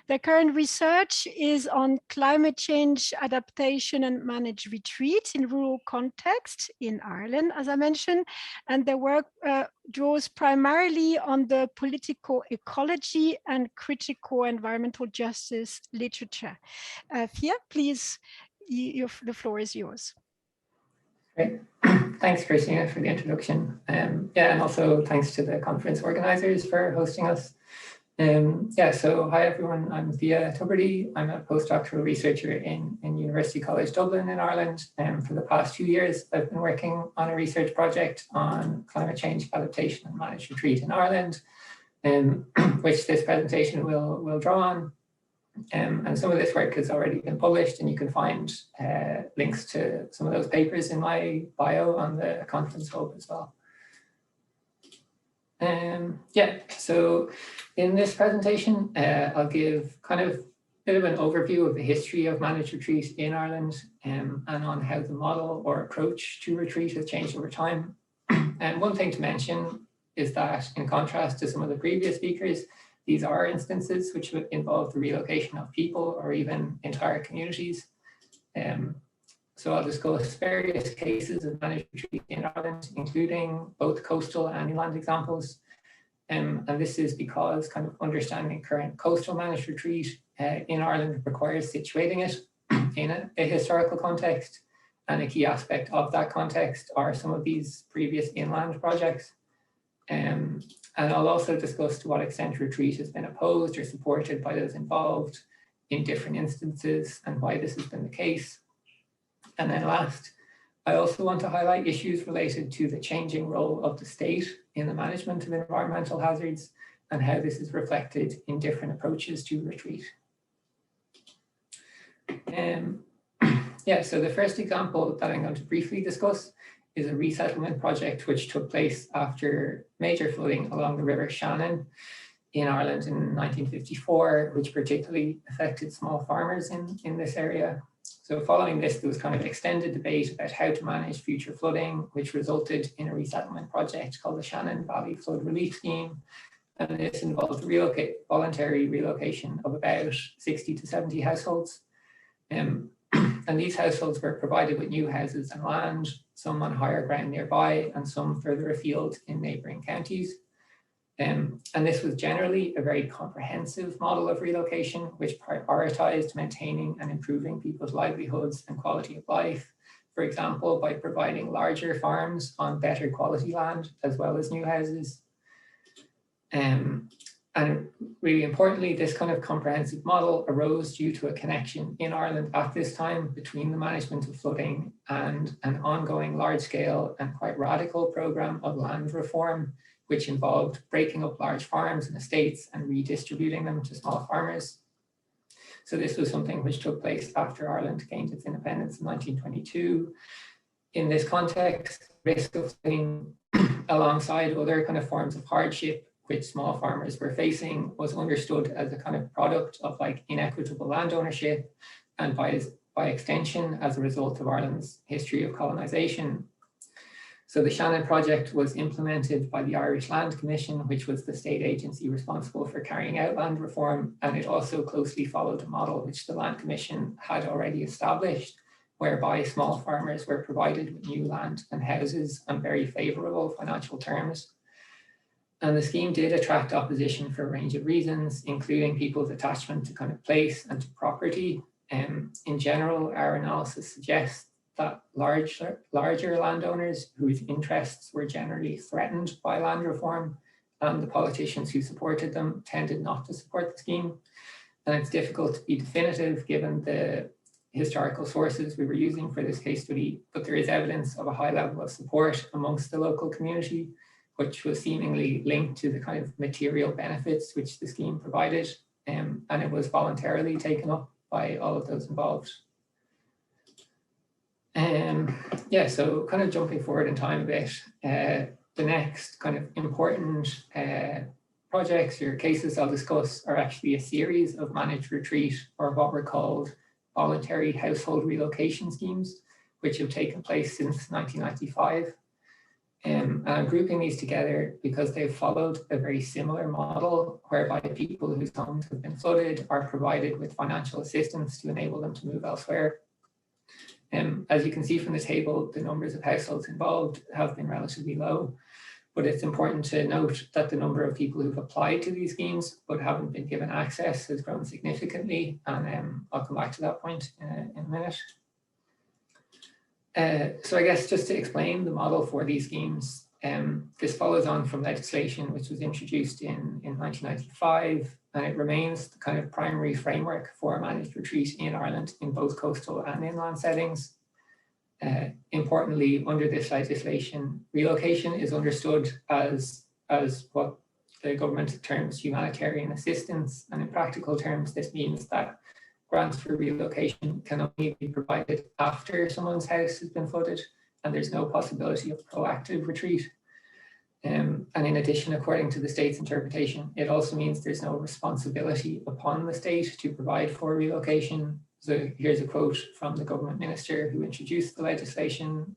Their current research is on climate change adaptation and managed retreat in rural context in Ireland, as I mentioned, and their work draws primarily on the political ecology and critical environmental justice literature. Fia, please, the floor is yours. Great. Thanks, Cristina, for the introduction. And also thanks to the conference organizers for hosting us. So hi everyone, I'm Fia Tubridy. I'm a postdoctoral researcher in University College Dublin in Ireland. For the past 2 years, I've been working on a research project on climate change adaptation and managed retreat in Ireland, which this presentation will draw on. And some of this work has already been published, and you can find links to some of those papers in my bio on the conference hub as well. So in this presentation, I'll give kind of bit of an overview of the history of managed retreat in Ireland and on how the model or approach to retreat has changed over time. And one thing to mention is that in contrast to some of the previous speakers, these are instances which would involve the relocation of people or even entire communities. So I'll discuss various cases of managed retreat in Ireland, including both coastal and inland examples. And this is because kind of understanding current coastal managed retreat in Ireland requires situating it in a historical context. And a key aspect of that context are some of these previous inland projects. And I'll also discuss to what extent retreat has been opposed or supported by those involved in different instances and why this has been the case. And then last, I also want to highlight issues related to the changing role of the state in the management of environmental hazards and how this is reflected in different approaches to retreat. Yeah, so the first example that I'm going to briefly discuss is a resettlement project which took place after major flooding along the River Shannon in Ireland in 1954, which particularly affected small farmers in this area. So following this, there was kind of extended debate about how to manage future flooding, which resulted in a resettlement project called the Shannon Valley Flood Relief Scheme. And this involved voluntary relocation of about 60 to 70 households. And these households were provided with new houses and land, some on higher ground nearby and some further afield in neighbouring counties. And this was generally a very comprehensive model of relocation, which prioritised maintaining and improving people's livelihoods and quality of life, for example, by providing larger farms on better quality land, as well as new houses. And really importantly, this kind of comprehensive model arose due to a connection in Ireland at this time between the management of flooding and an ongoing large-scale and quite radical programme of land reform, which involved breaking up large farms and estates and redistributing them to small farmers. So this was something which took place after Ireland gained its independence in 1922. In this context, risk of flooding alongside other kind of forms of hardship which small farmers were facing was understood as a kind of product of like inequitable land ownership and by extension as a result of Ireland's history of colonisation. So the Shannon Project was implemented by the Irish Land Commission, which was the state agency responsible for carrying out land reform, and it also closely followed a model which the Land Commission had already established, whereby small farmers were provided with new land and houses on very favourable financial terms. And the scheme did attract opposition for a range of reasons, including people's attachment to kind of place and to property. In general, our analysis suggests that larger landowners whose interests were generally threatened by land reform and the politicians who supported them tended not to support the scheme. And it's difficult to be definitive given the historical sources we were using for this case study, but there is evidence of a high level of support amongst the local community, which was seemingly linked to the kind of material benefits which the scheme provided, and it was voluntarily taken up by all of those involved. Yeah, so kind of jumping forward in time a bit, the next kind of important projects or cases I'll discuss are actually a series of managed retreat, or what were called voluntary household relocation schemes, which have taken place since 1995. And I'm grouping these together because they've followed a very similar model whereby people whose homes have been flooded are provided with financial assistance to enable them to move elsewhere. As you can see from the table, the numbers of households involved have been relatively low, but it's important to note that the number of people who've applied to these schemes but haven't been given access has grown significantly, and I'll come back to that point in a minute. So I guess just to explain the model for these schemes, this follows on from legislation which was introduced in 1995, and it remains the kind of primary framework for managed retreat in Ireland in both coastal and inland settings. Importantly, under this legislation, relocation is understood as what the government terms humanitarian assistance, and in practical terms, this means that grants for relocation can only be provided after someone's house has been flooded and there's no possibility of proactive retreat. And in addition, according to the state's interpretation, it also means there's no responsibility upon the state to provide for relocation. So here's a quote from the government minister who introduced the legislation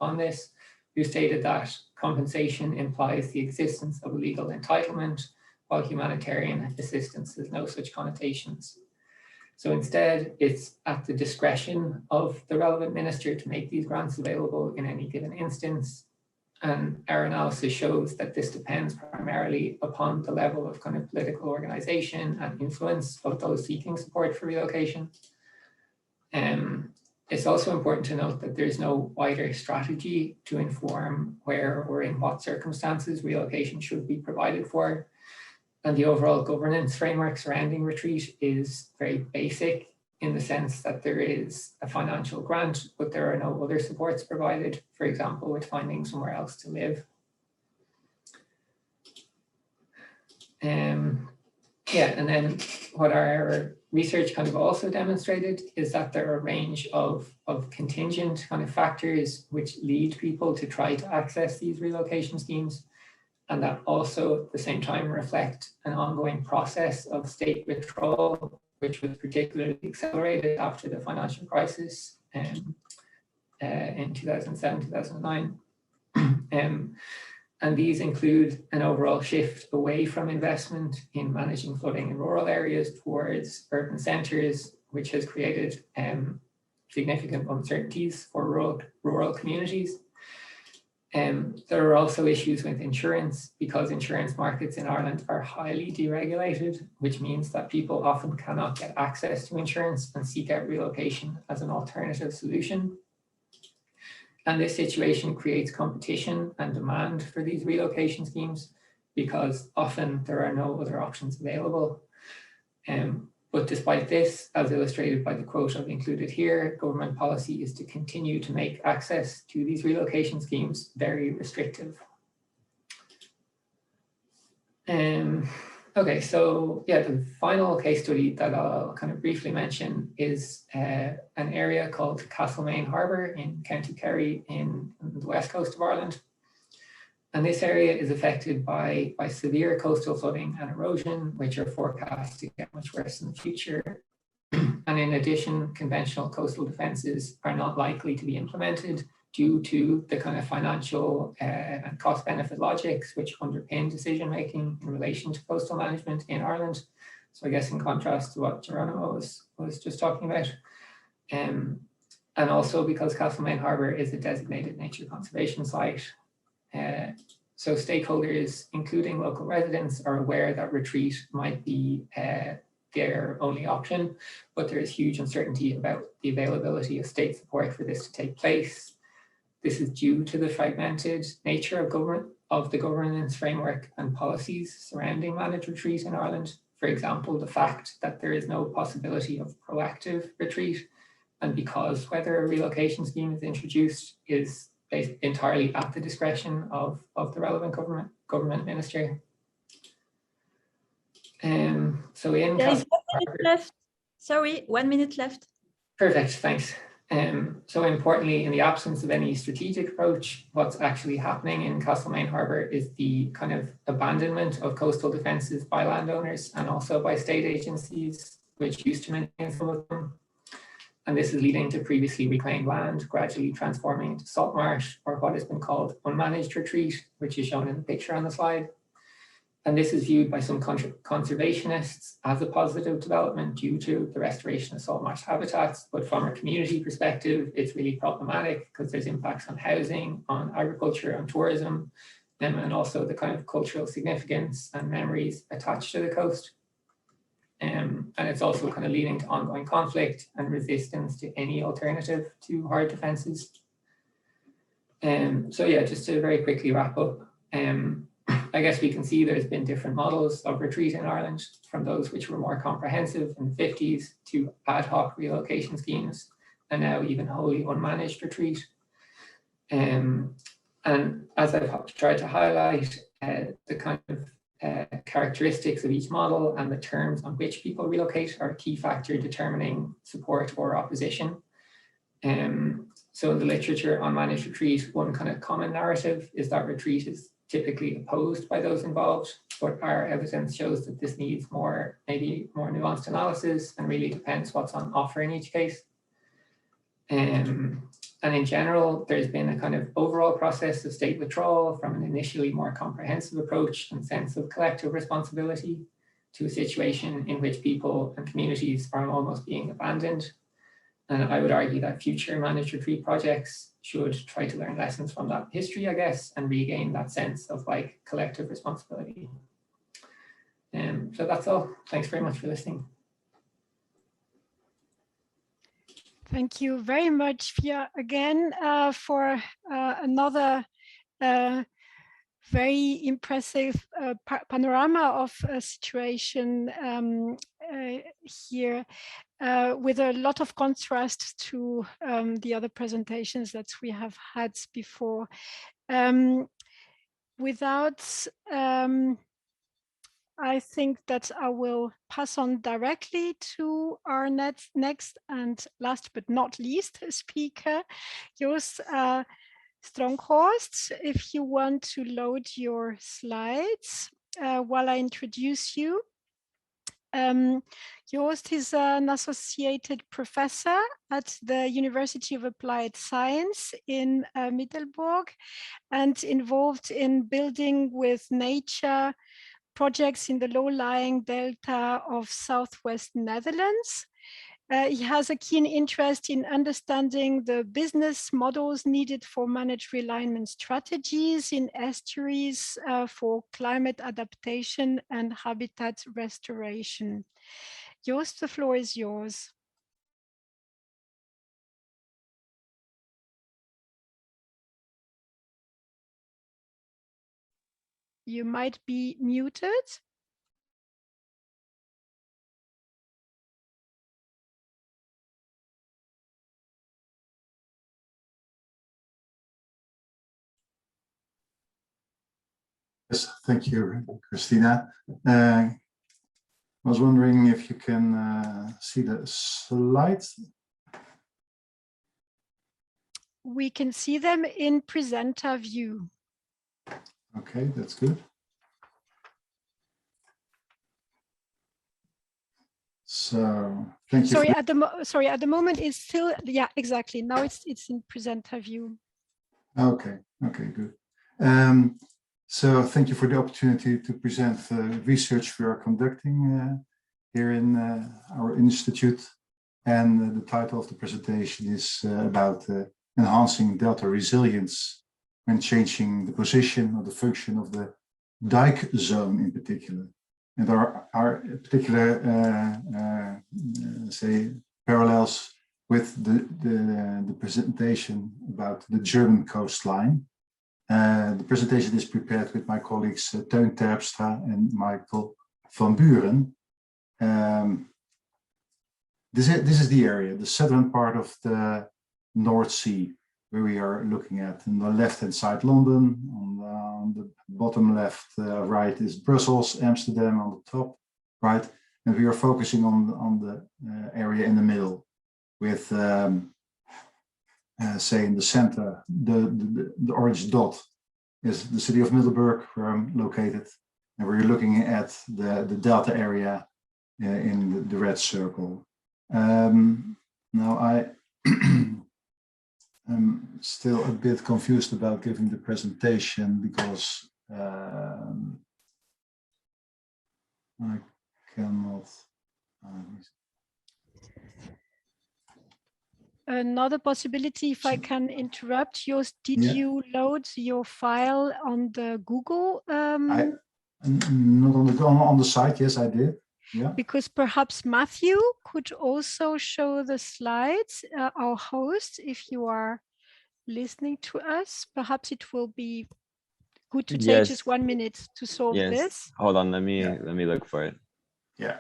on this, who stated that compensation implies the existence of a legal entitlement, while humanitarian assistance has no such connotations. So instead, it's at the discretion of the relevant minister to make these grants available in any given instance. And our analysis shows that this depends primarily upon the level of kind of political organization and influence of those seeking support for relocation. It's also important to note that there's no wider strategy to inform where or in what circumstances relocation should be provided for. And the overall governance framework surrounding retreat is very basic in the sense that there is a financial grant, but there are no other supports provided, for example, with finding somewhere else to live. And then what our research kind of also demonstrated is that there are a range of contingent kind of factors which lead people to try to access these relocation schemes, and that also at the same time reflect an ongoing process of state withdrawal, which was particularly accelerated after the financial crisis in 2007, 2009. And these include an overall shift away from investment in managing flooding in rural areas towards urban centres, which has created significant uncertainties for rural communities. There are also issues with insurance, because insurance markets in Ireland are highly deregulated, which means that people often cannot get access to insurance and seek out relocation as an alternative solution. And this situation creates competition and demand for these relocation schemes, because often there are no other options available. But despite this, as illustrated by the quote I've included here, government policy is to continue to make access to these relocation schemes very restrictive. Okay, so yeah, the final case study that I'll kind of briefly mention is an area called Castlemaine Harbour in County Kerry in the west coast of Ireland. And this area is affected by severe coastal flooding and erosion, which are forecast to get much worse in the future. And in addition, conventional coastal defences are not likely to be implemented due to the kind of financial and cost-benefit logics which underpin decision-making in relation to coastal management in Ireland. So I guess in contrast to what Geronimo was just talking about. And also because Castlemaine Harbour is a designated nature conservation site. So stakeholders, including local residents, are aware that retreat might be their only option, but there is huge uncertainty about the availability of state support for this to take place. This is due to the fragmented nature of the governance framework and policies surrounding managed retreat in Ireland. For example, the fact that there is no possibility of proactive retreat, and because whether a relocation scheme is introduced is based entirely at the discretion of the relevant government minister. So in there is 1 minute left. Sorry, 1 minute left. Perfect, thanks. So importantly, in the absence of any strategic approach, what's actually happening in Castlemaine Harbour is the kind of abandonment of coastal defences by landowners and also by state agencies, which used to maintain some of them. And this is leading to previously reclaimed land gradually transforming into salt marsh, or what has been called unmanaged retreat, which is shown in the picture on the slide. And this is viewed by some conservationists as a positive development due to the restoration of salt marsh habitats. But from a community perspective, it's really problematic because there's impacts on housing, on agriculture, on tourism, and also the kind of cultural significance and memories attached to the coast. And it's also kind of leading to ongoing conflict and resistance to any alternative to hard defences. So yeah, just to very quickly wrap up, I guess we can see there's been different models of retreat in Ireland, from those which were more comprehensive in the 50s to ad hoc relocation schemes, and now even wholly unmanaged retreat. And as I've tried to highlight, the kind of characteristics of each model and the terms on which people relocate are a key factor determining support or opposition. So in the literature on managed retreat, one kind of common narrative is that retreat is typically opposed by those involved, but our evidence shows that this needs maybe more nuanced analysis and really depends what's on offer in each case. And in general, there's been a kind of overall process of state withdrawal from an initially more comprehensive approach and sense of collective responsibility to a situation in which people and communities are almost being abandoned. And I would argue that future managed retreat projects should try to learn lessons from that history, I guess, and regain that sense of like collective responsibility. So that's all. Thanks very much for listening. Thank you very much, Pia, again for another very impressive panorama of a situation here with a lot of contrast to the other presentations that we have had before. I think that I will pass on directly to our next and last but not least speaker, Joost Stronghorst. If you want to load your slides while I introduce you. Joost is an associated professor at the University of Applied Science in Middelburg and involved in building with nature projects in the low-lying delta of southwest Netherlands. He has a keen interest in understanding the business models needed for managed realignment strategies in estuaries for climate adaptation and habitat restoration. Joost, the floor is yours. You might be muted. Yes, thank you, Cristina. I was wondering if you can see the slides. We can see them in presenter view. Okay, that's good. So thank you. Sorry, at the moment it's still, yeah, exactly. Now it's in presenter view. Okay, good. So thank you for the opportunity to present the research we are conducting here in our institute. And the title of the presentation is about enhancing delta resilience when changing the position or the function of the dike zone in particular. And our particular, say, parallels with the presentation about the German coastline. The presentation is prepared with my colleagues Teun Terpstra and Michael van Buren. This is the area, the southern part of the North Sea, where we are looking at. On the left-hand side, London. On the bottom left, right is Brussels, Amsterdam on the top, right. And we are focusing on the area in the middle, with say in the center, the orange dot is the city of Middelburg, where I'm located, and we're looking at the delta area in the red circle. Now I'm still a bit confused about giving the presentation because I cannot. Another possibility, if I can interrupt, Joost, did you load your file on the Google? Not on the site. Yes, I did. Yeah. Because perhaps Matthew could also show the slides, our host, if you are listening to us. Perhaps it will be good to take just 1 minute to solve this. Hold on, let me look for it. Yeah.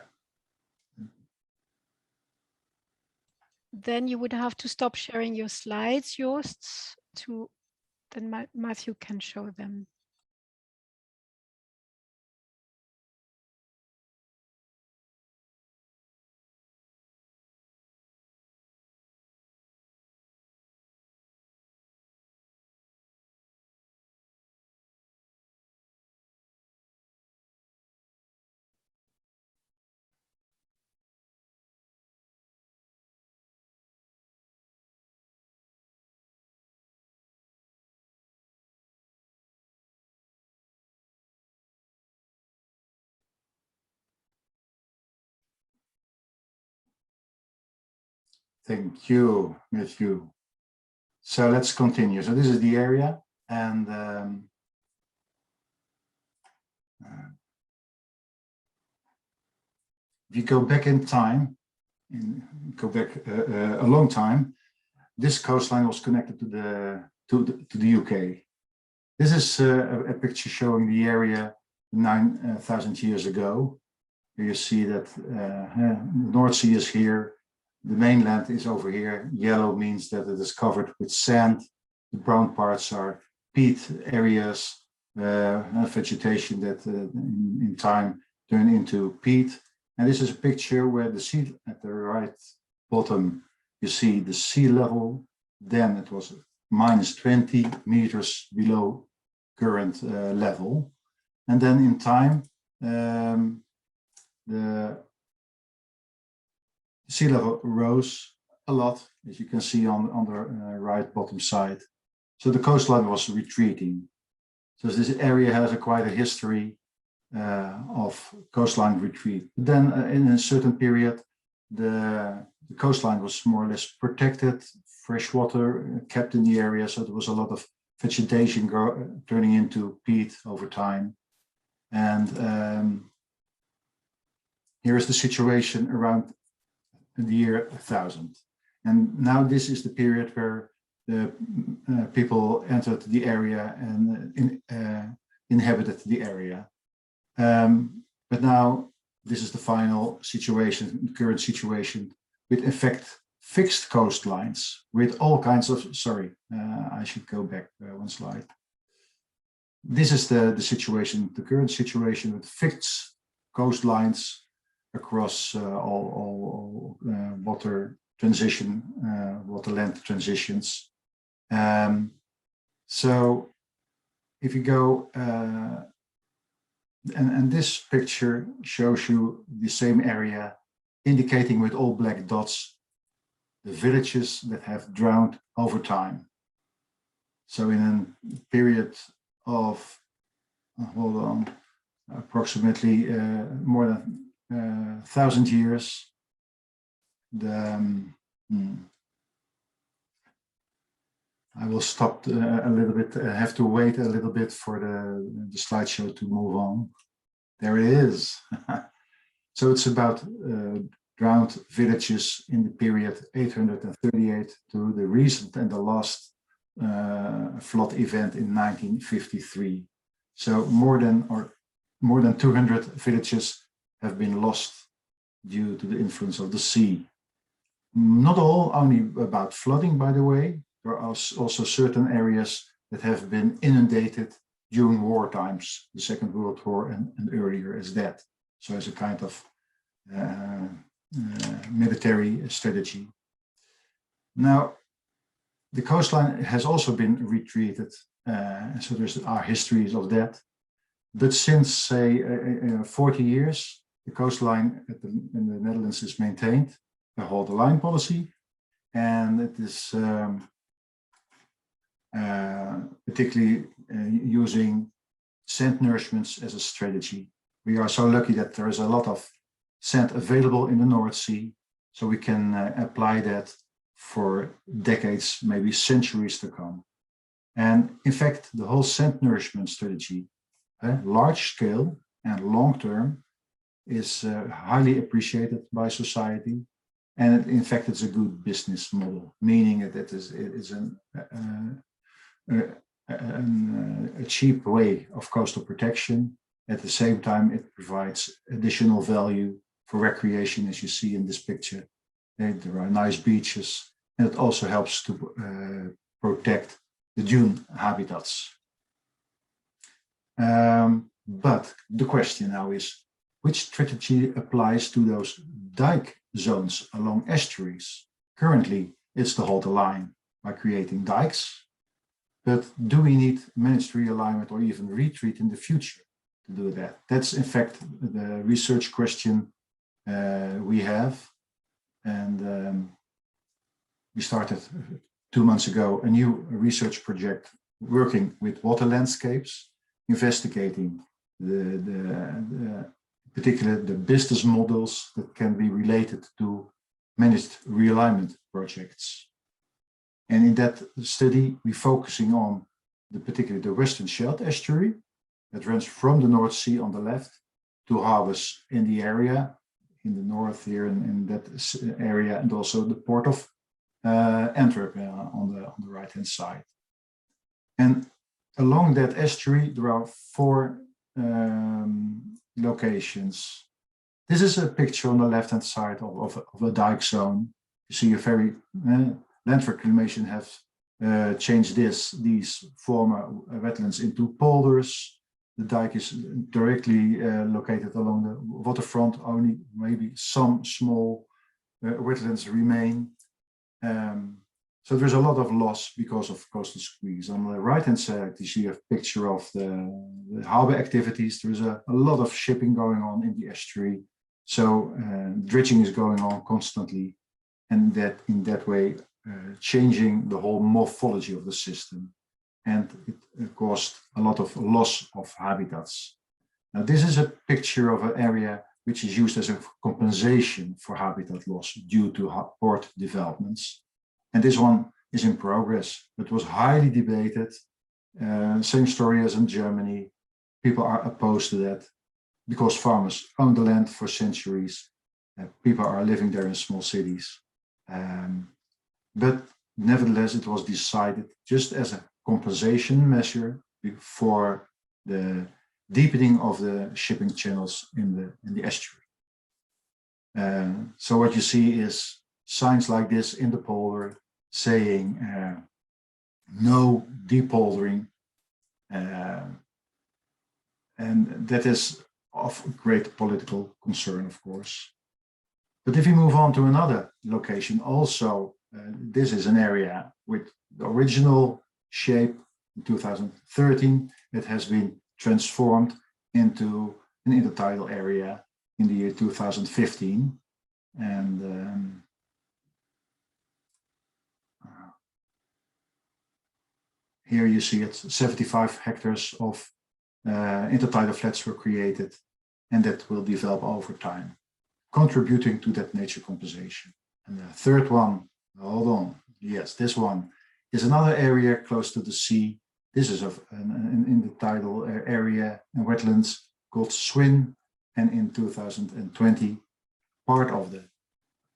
Then you would have to stop sharing your slides, Joost, then Matthew can show them. Thank you, Matthew. So let's continue. So this is the area, and if you go back in time, go back a long time, this coastline was connected to the UK. This is a picture showing the area 9,000 years ago. Here you see that the North Sea is here, the mainland is over here. Yellow means that it is covered with sand. The brown parts are peat areas, vegetation that in time turn into peat. And this is a picture where the sea, at the right bottom, you see the sea level. Then it was minus 20 meters below current level. And then in time, the sea level rose a lot, as you can see on the right bottom side. So the coastline was retreating. So this area has quite a history of coastline retreat. Then in a certain period, the coastline was more or less protected, fresh water kept in the area, so there was a lot of vegetation turning into peat over time. And here is the situation around the year 1000. And now this is the period where the people entered the area and inhabited the area. But now this is the final situation, the current situation, with in fact fixed coastlines with all kinds of, sorry, I should go back one slide. This is the situation, the current situation with fixed coastlines across all water transition, water land transitions. So if you go, and this picture shows you the same area, indicating with all black dots the villages that have drowned over time. So in a period of, hold on, approximately more than 1,000 years, I will stop a little bit. I have to wait a little bit for the slideshow to move on. There it is. So it's about drowned villages in the period 838 to the recent and the last flood event in 1953. So more than 200 villages have been lost due to the influence of the sea. Not all, only about flooding, by the way. There are also certain areas that have been inundated during war times, the Second World War and earlier as that. So as a kind of military strategy. Now, the coastline has also been retreated, so there's our histories of that. But since, say, 40 years, the coastline in the Netherlands is maintained, the hold the line policy, and it is particularly using sand nourishments as a strategy. We are so lucky that there is a lot of sand available in the North Sea, so we can apply that for decades, maybe centuries to come. And in fact, the whole sand nourishment strategy, large scale and long term, is highly appreciated by society. And in fact, it's a good business model, meaning that it is a cheap way of coastal protection. At the same time, it provides additional value for recreation, as you see in this picture. There are nice beaches, and it also helps to protect the dune habitats. But the question now is, which strategy applies to those dike zones along estuaries? Currently, it's to hold the line by creating dikes. But do we need managed realignment or even retreat in the future to do that? That's in fact the research question we have. And we started 2 months ago a new research project working with water landscapes, investigating particularly the business models that can be related to managed realignment projects. And in that study, we're focusing on particularly the Western Scheldt estuary that runs from the North Sea on the left to harbors in the area, in the north here in that area, and also the port of Antwerp on the right-hand side. And along that estuary, there are 4 locations. This is a picture on the left-hand side of a dike zone. You see a very land reclamation has changed these former wetlands into polders. The dike is directly located along the waterfront. Only maybe some small wetlands remain. So there's a lot of loss because of coastal squeeze. On the right-hand side, you see a picture of the harbor activities. There's a lot of shipping going on in the estuary. So dredging is going on constantly, and that in that way changing the whole morphology of the system. And it caused a lot of loss of habitats. Now, this is a picture of an area which is used as a compensation for habitat loss due to port developments. And this one is in progress. It was highly debated. Same story as in Germany. People are opposed to that because farmers own the land for centuries. People are living there in small cities. But nevertheless, it was decided just as a compensation measure for the deepening of the shipping channels in the estuary. So what you see is signs like this in the polder saying no depoldering, and that is of great political concern, of course. But if you move on to another location, also this is an area with the original shape in 2013. It has been transformed into an intertidal area in the year 2015. And here you see it, 75 hectares of intertidal flats were created, and that will develop over time, contributing to that nature compensation. And the third one, hold on, yes, this one is another area close to the sea. This is an intertidal area and wetlands called Swin, and in 2020, part of the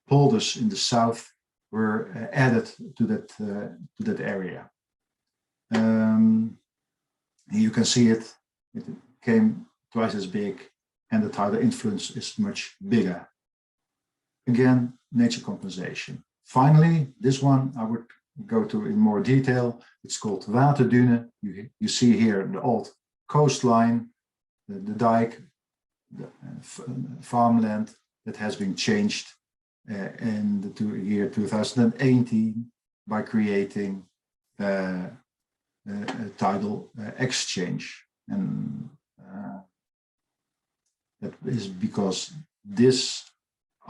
polders in the south were added to that area. You can see it came twice as big, and the tidal influence is much bigger. Again, nature compensation. Finally, this one I would go to in more detail. It's called Waterdune. You see here the old coastline, the dike, the farmland that has been changed in the year 2018 by creating a tidal exchange. And that is because this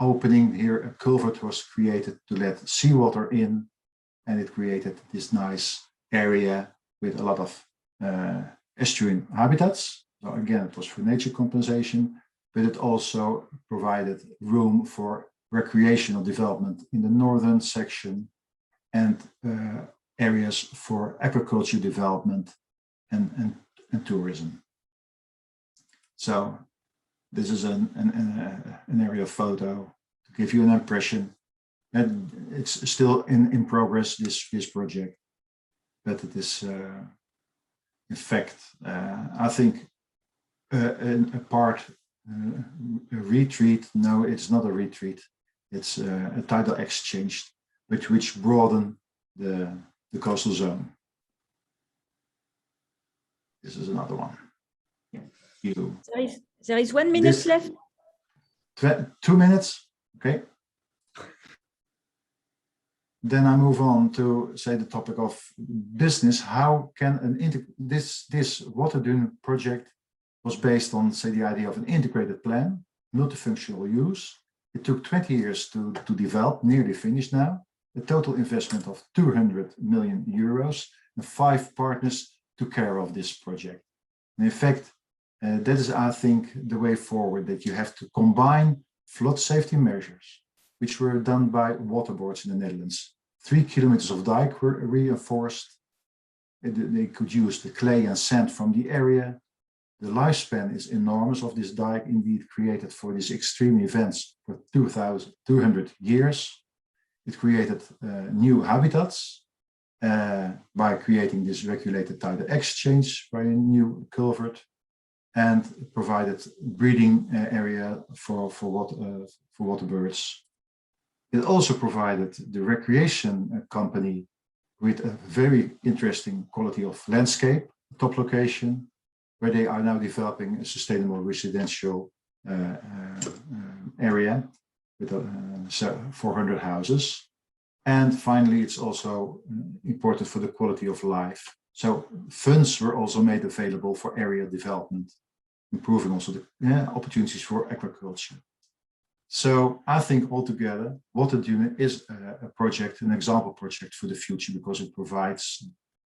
opening here, a culvert was created to let seawater in, and it created this nice area with a lot of estuarine habitats. So again, it was for nature compensation, but it also provided room for recreational development in the northern section and areas for agriculture development and tourism. So this is an area photo to give you an impression. And it's still in progress, this project, but it is, in fact, I think a retreat. No, it's not a retreat. It's a tidal exchange, which broaden the coastal zone. This is another one. There is 1 minute left. 2 minutes, okay. Then I move on to say the topic of business. How can this Waterdune project was based on, say, the idea of an integrated plan, multifunctional use. It took 20 years to develop, nearly finished now. A total investment of 200 million euros, and 5 partners took care of this project. And in fact, that is, I think, the way forward, that you have to combine flood safety measures which were done by waterboards in the Netherlands. 3 kilometers of dike were reinforced. They could use the clay and sand from the area. The lifespan is enormous of this dike, indeed created for these extreme events for 200 years. It created new habitats by creating this regulated tidal exchange by a new culvert, and provided breeding area for water birds. It also provided the recreation company with a very interesting quality of landscape, top location, where they are now developing a sustainable residential area with 400 houses. And finally, it's also important for the quality of life. So funds were also made available for area development, improving also the opportunities for agriculture. So I think altogether, Water Dune is a project, an example project for the future, because it provides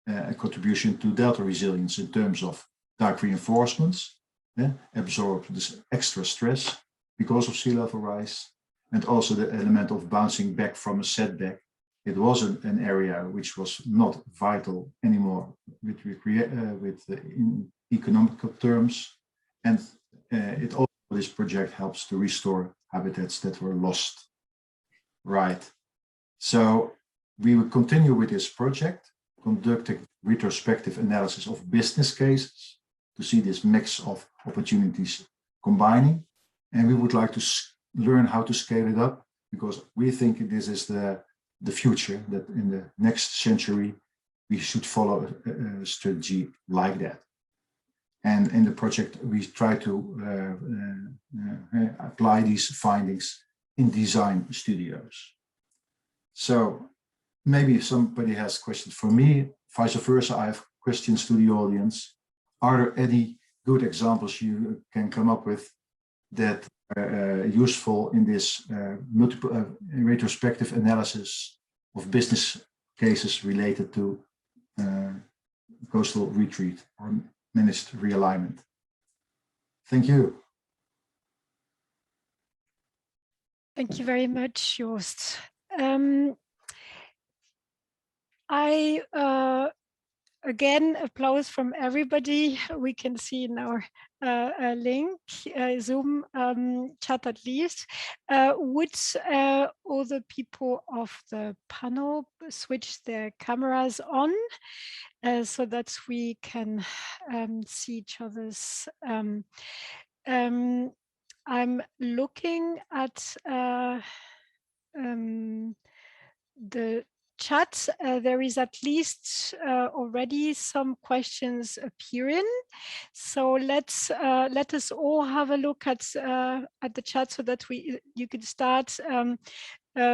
a contribution to delta resilience in terms of dike reinforcements, absorb this extra stress because of sea level rise, and also the element of bouncing back from a setback. It was an area which was not vital anymore in economical terms, and it also, this project helps to restore habitats that were lost. Right. So we will continue with this project, conducting retrospective analysis of business cases to see this mix of opportunities combining. And we would like to learn how to scale it up, because we think this is the future, that in the next century, we should follow a strategy like that. And in the project, we try to apply these findings in design studios. So maybe somebody has questions for me, vice versa, I have questions to the audience. Are there any good examples you can come up with that are useful in this multiple retrospective analysis of business cases related to coastal retreat or managed realignment? Thank you. Thank you very much, Joost. Again, applause from everybody. We can see in our link, Zoom chat at least. Would all the people of the panel switch their cameras on so that we can see each other's? I'm looking at the chat. There is at least already some questions appearing. So let us all have a look at the chat so that you can start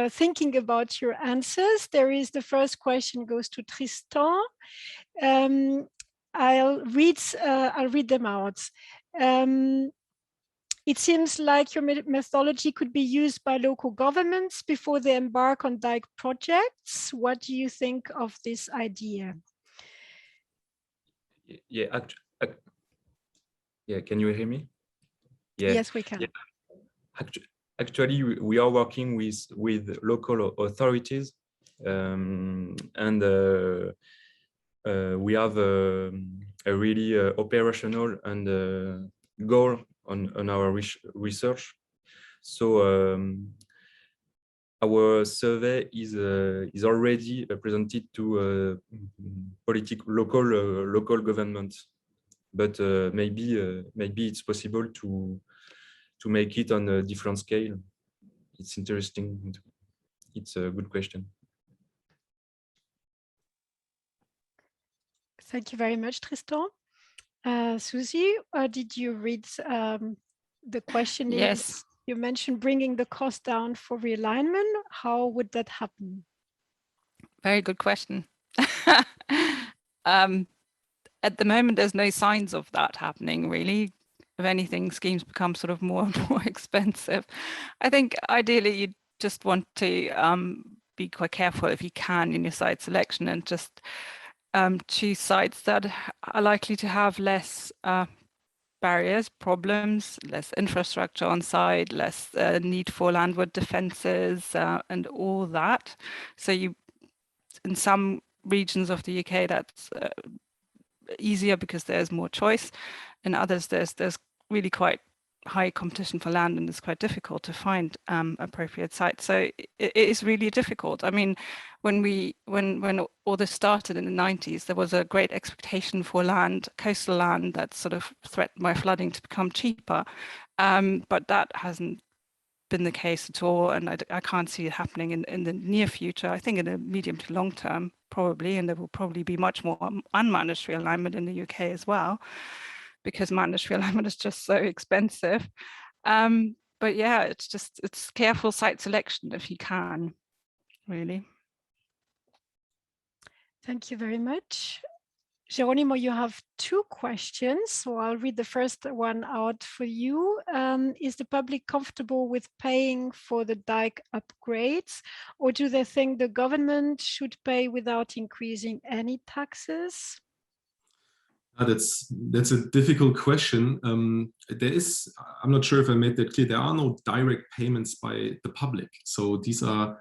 thinking about your answers. There is the first question goes to Tristan. I'll read them out. It seems like your methodology could be used by local governments before they embark on dike projects. What do you think of this idea? Yeah, can you hear me? Yeah. Yes, we can. Yeah. Actually, we are working with local authorities, and we have a really operational and goal on our research. So our survey is already presented to local governments, but maybe it's possible to make it on a different scale. It's interesting. It's a good question. Thank you very much, Tristan. Susie, did you read the question? Yes. You mentioned bringing the cost down for realignment. How would that happen? Very good question. At the moment, there's no signs of that happening, really. If anything, schemes become sort of more and more expensive. I think ideally you just want to be quite careful if you can in your site selection and just choose sites that are likely to have less barriers, problems, less infrastructure on site, less need for landward defences and all that. So in some regions of the UK, that's easier because there's more choice. In others, there's really quite high competition for land, and it's quite difficult to find appropriate sites. So it is really difficult. I mean, when all this started in the 90s, there was a great expectation for land, coastal land, that's sort of threatened by flooding to become cheaper, but that hasn't been the case at all, and I can't see it happening in the near future. I think in the medium to long term, probably, and there will probably be much more unmanaged realignment in the UK as well, because managed realignment is just so expensive. But yeah, it's careful site selection if you can, really. Thank you very much. Geronimo, you have two questions, so I'll read the first one out for you. Is the public comfortable with paying for the dike upgrades, or do they think the government should pay without increasing any taxes? That's a difficult question. I'm not sure if I made that clear, there are no direct payments by the public. So the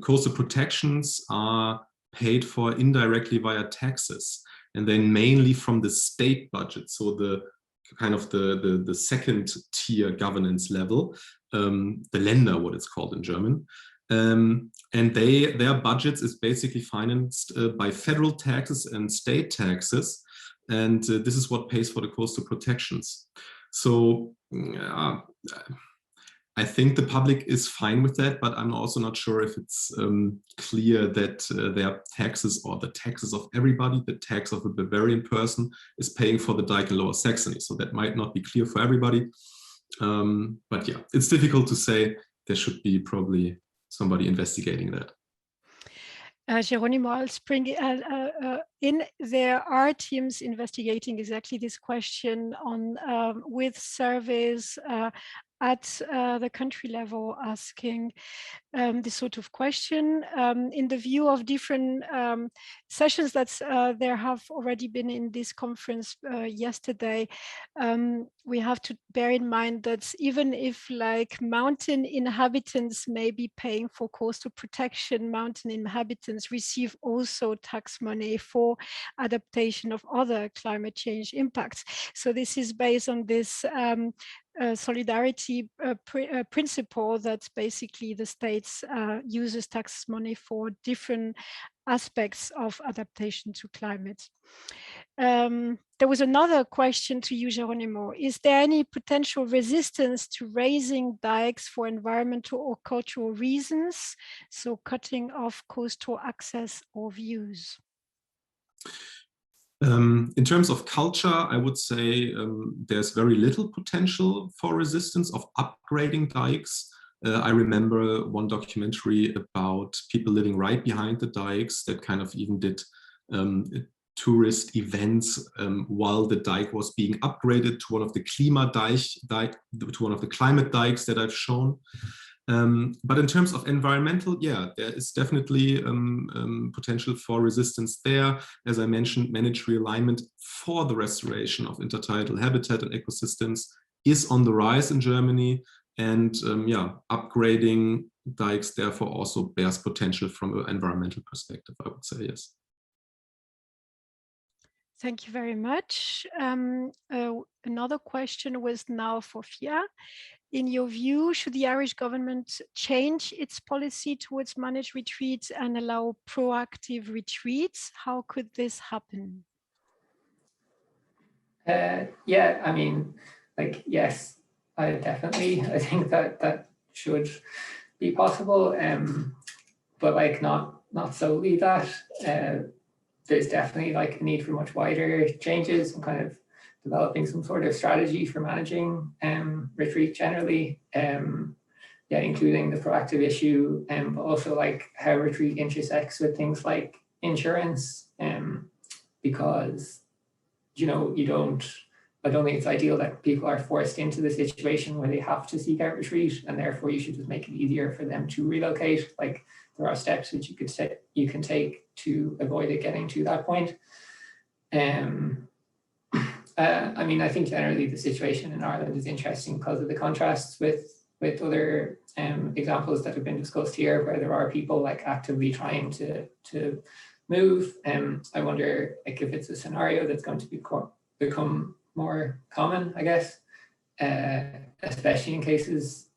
coastal protections are paid for indirectly via taxes, and then mainly from the state budget. So the kind of the second tier governance level, the Länder, what it's called in German. And their budgets is basically financed by federal taxes and state taxes. And this is what pays for the coastal protections. So I think the public is fine with that, but I'm also not sure if it's clear that their taxes, or the taxes of everybody, the tax of a Bavarian person is paying for the dike in Lower Saxony. So that might not be clear for everybody. But yeah, it's difficult to say. There should be probably somebody investigating that. Geronimo, I'll spring in. There are teams investigating exactly this question on with surveys at the country level, asking this sort of question. In the view of different sessions that there have already been in this conference yesterday, we have to bear in mind that even if like mountain inhabitants may be paying for coastal protection, mountain inhabitants receive also tax money for adaptation of other climate change impacts. So this is based on this solidarity principle that basically the states uses tax money for different aspects of adaptation to climate. There was another question to you, Geronimo. Is there any potential resistance to raising dikes for environmental or cultural reasons? So cutting off coastal access or views? In terms of culture, I would say there's very little potential for resistance of upgrading dikes. I remember one documentary about people living right behind the dikes that kind of even did tourist events while the dike was being upgraded to one of the climate dikes that I've shown. But in terms of environmental, yeah, there is definitely potential for resistance there. As I mentioned, managed realignment for the restoration of intertidal habitat and ecosystems is on the rise in Germany. And yeah, upgrading dikes therefore also bears potential from an environmental perspective, I would say, yes. Thank you very much. Another question was now for Fia. In your view, should the Irish government change its policy towards managed retreats and allow proactive retreats? How could this happen? Yeah, I mean, like, yes, I think that should be possible, but like not solely that. There's definitely like a need for much wider changes and kind of developing some sort of strategy for managing retreat generally, yeah, including the proactive issue, but also like how retreat intersects with things like insurance, because, you know, I don't think it's ideal that people are forced into the situation where they have to seek out retreat, and therefore you should just make it easier for them to relocate. Like, there are steps which you can take to avoid it getting to that point. And I mean, I think generally the situation in Ireland is interesting because of the contrasts with other examples that have been discussed here, where there are people like actively trying to move. I wonder like if it's a scenario that's going to become more common, I guess, especially in cases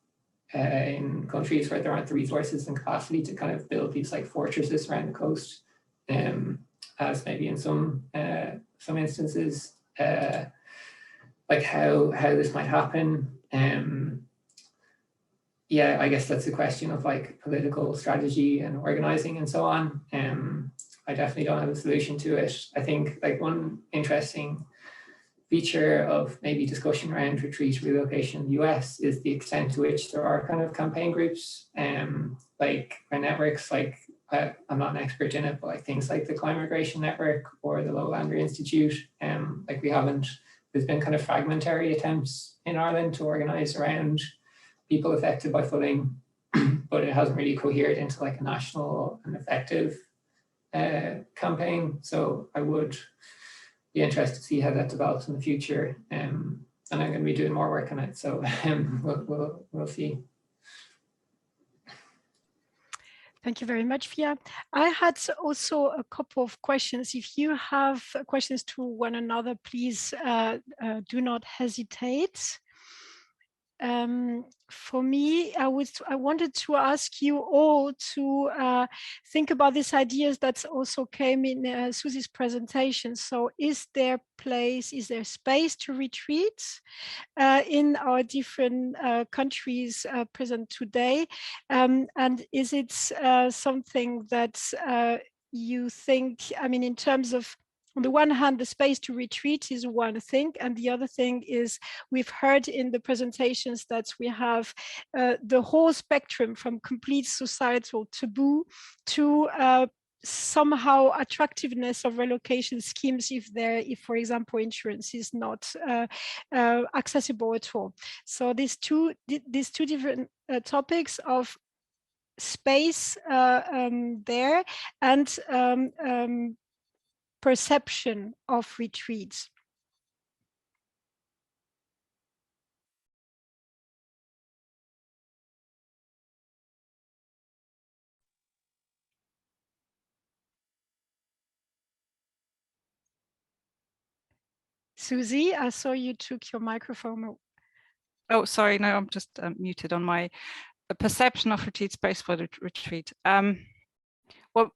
in countries where there aren't the resources and capacity to kind of build these like fortresses around the coast, as maybe in some instances, like how this might happen. Yeah, I guess that's a question of like political strategy and organizing and so on. I definitely don't have a solution to it. I think like one interesting feature of maybe discussion around retreat relocation in the US is the extent to which there are kind of campaign groups, like by networks, like I'm not an expert in it, but like things like the Climate Migration Network or the Lowlander Institute, like there's been kind of fragmentary attempts in Ireland to organize around people affected by flooding, but it hasn't really cohered into like a national and effective campaign. So I would be interested to see how that develops in the future, and I'm going to be doing more work on it. So we'll see. Thank you very much, Fia. I had also a couple of questions. If you have questions to one another, please do not hesitate. For me, I wanted to ask you all to think about these ideas that also came in Susie's presentation. So is there space to retreat in our different countries present today? And is it something that you think, I mean, in terms of, on the one hand, the space to retreat is one thing, and the other thing is we've heard in the presentations that we have the whole spectrum from complete societal taboo to somehow attractiveness of relocation schemes if, for example, insurance is not accessible at all. So these two different topics of space there and perception of retreats. Susie, I saw you took your microphone. Oh, sorry, no, I'm just muted on my perception of retreat space for the retreat. Well,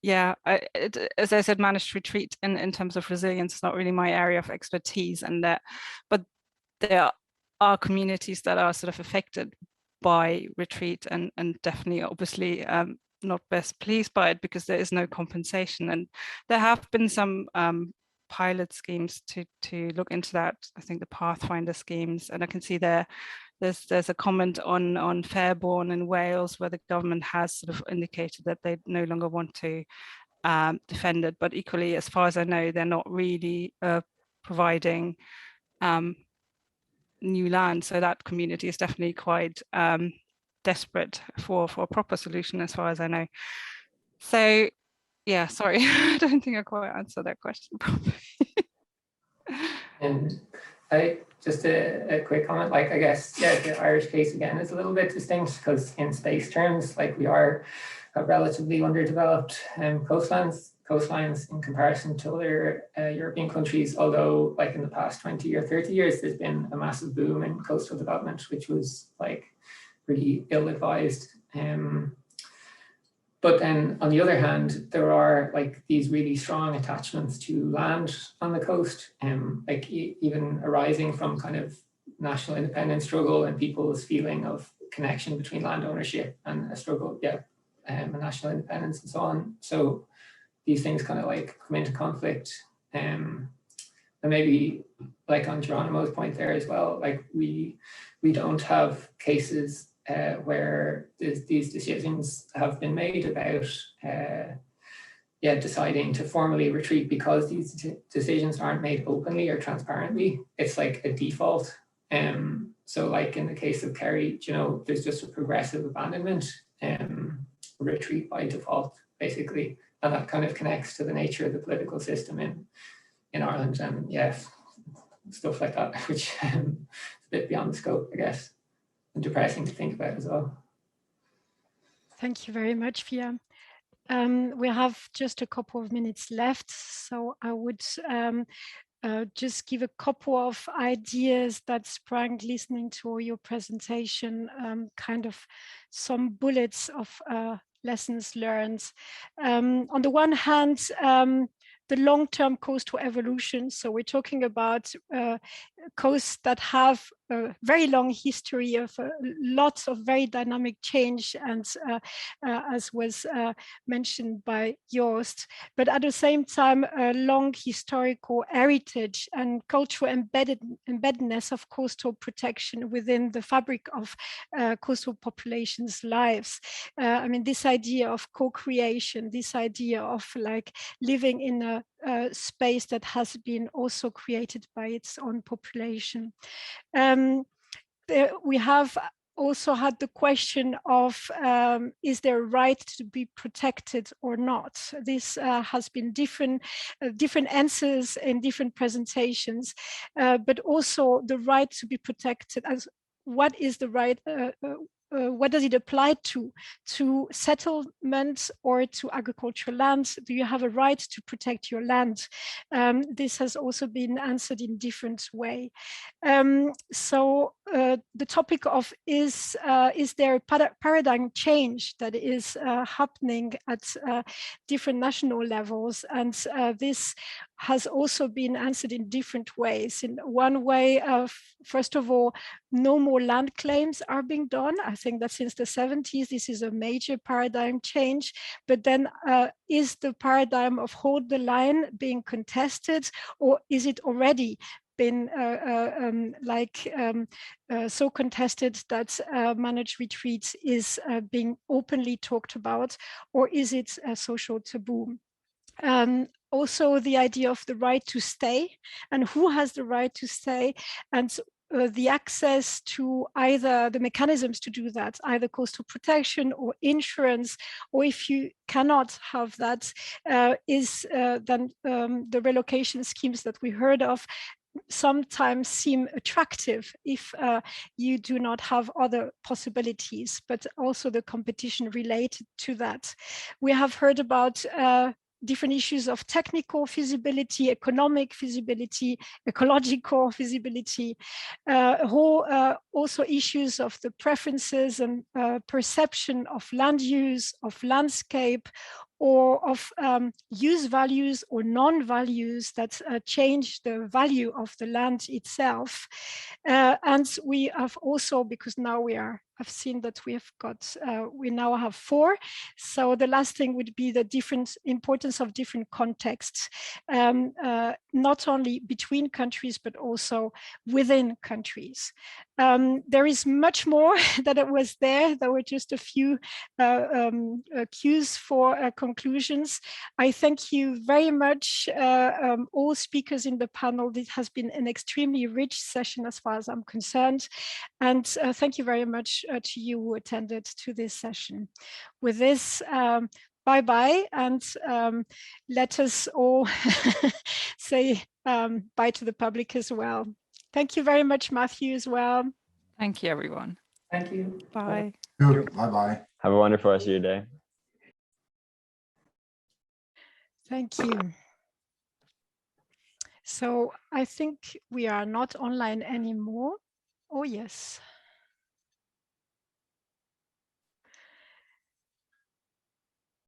yeah, as I said, managed retreat in terms of resilience is not really my area of expertise, and but there are communities that are sort of affected by retreat and definitely, obviously, not best pleased by it because there is no compensation. And there have been some pilot schemes to look into that. I think the Pathfinder schemes, and I can see there's a comment on Fairborn in Wales where the government has sort of indicated that they no longer want to defend it, but equally, as far as I know, they're not really providing new land. So that community is definitely quite desperate for a proper solution, as far as I know. So yeah, sorry, I don't think I quite answered that question properly. And just a quick comment, like I guess, yeah, the Irish case again is a little bit distinct because in space terms, like we are a relatively underdeveloped coastlines in comparison to other European countries, although like in the past 20 or 30 years, there's been a massive boom in coastal development, which was like really ill-advised. But then on the other hand, there are like these really strong attachments to land on the coast, like even arising from kind of national independence struggle and people's feeling of connection between land ownership and a struggle, a national independence and so on. So these things kind of like come into conflict. And maybe like on Geronimo's point there as well, like we don't have cases where these decisions have been made about deciding to formally retreat because these decisions aren't made openly or transparently. It's like a default. So like in the case of Kerry, you know, there's just a progressive abandonment, retreat by default, basically. And that kind of connects to the nature of the political system in Ireland, and yes, stuff like that, which is a bit beyond the scope, I guess, and depressing to think about as well. Thank you very much, Via. We have just a couple of minutes left, so I would just give a couple of ideas that sprang listening to your presentation, kind of some bullets of lessons learned. On the one hand, the long-term coastal evolution. So we're talking about coasts that have a very long history of lots of very dynamic change, and as was mentioned by Joost, but at the same time, a long historical heritage and cultural embeddedness of coastal protection within the fabric of coastal populations' lives. I mean, this idea of co-creation, this idea of like living in a space that has been also created by its own population. We have also had the question of is there a right to be protected or not? This has been different answers in different presentations, but also the right to be protected as what is the right, what does it apply to settlement or to agricultural land? Do you have a right to protect your land? This has also been answered in different way. So the topic of is there a paradigm change that is happening at different national levels? And this has also been answered in different ways. In one way, first of all, no more land claims are being done. I think that since the 70s, this is a major paradigm change. But then is the paradigm of hold the line being contested, or is it already been so contested that managed retreats is being openly talked about, or is it a social taboo? Also the idea of the right to stay, and who has the right to stay, and the access to either the mechanisms to do that, either coastal protection or insurance, or if you cannot have that, then the relocation schemes that we heard of sometimes seem attractive if you do not have other possibilities, but also the competition related to that. We have heard about different issues of technical feasibility, economic feasibility, ecological feasibility, also issues of the preferences and perception of land use, of landscape, or of use values or non-values that change the value of the land itself. And we have also, because now I've seen that we now have 4. So the last thing would be the different importance of different contexts, not only between countries, but also within countries. There is much more that was there. There were just a few cues for conclusions. I thank you very much, all speakers in the panel. This has been an extremely rich session as far as I'm concerned. And thank you very much to you who attended to this session. With this, bye-bye, and let us all say bye to the public as well. Thank you very much, Matthew, as well. Thank you, everyone. Thank you. Bye. Bye-bye. Have a wonderful rest of your day. Thank you. So I think we are not online anymore. Oh, yes.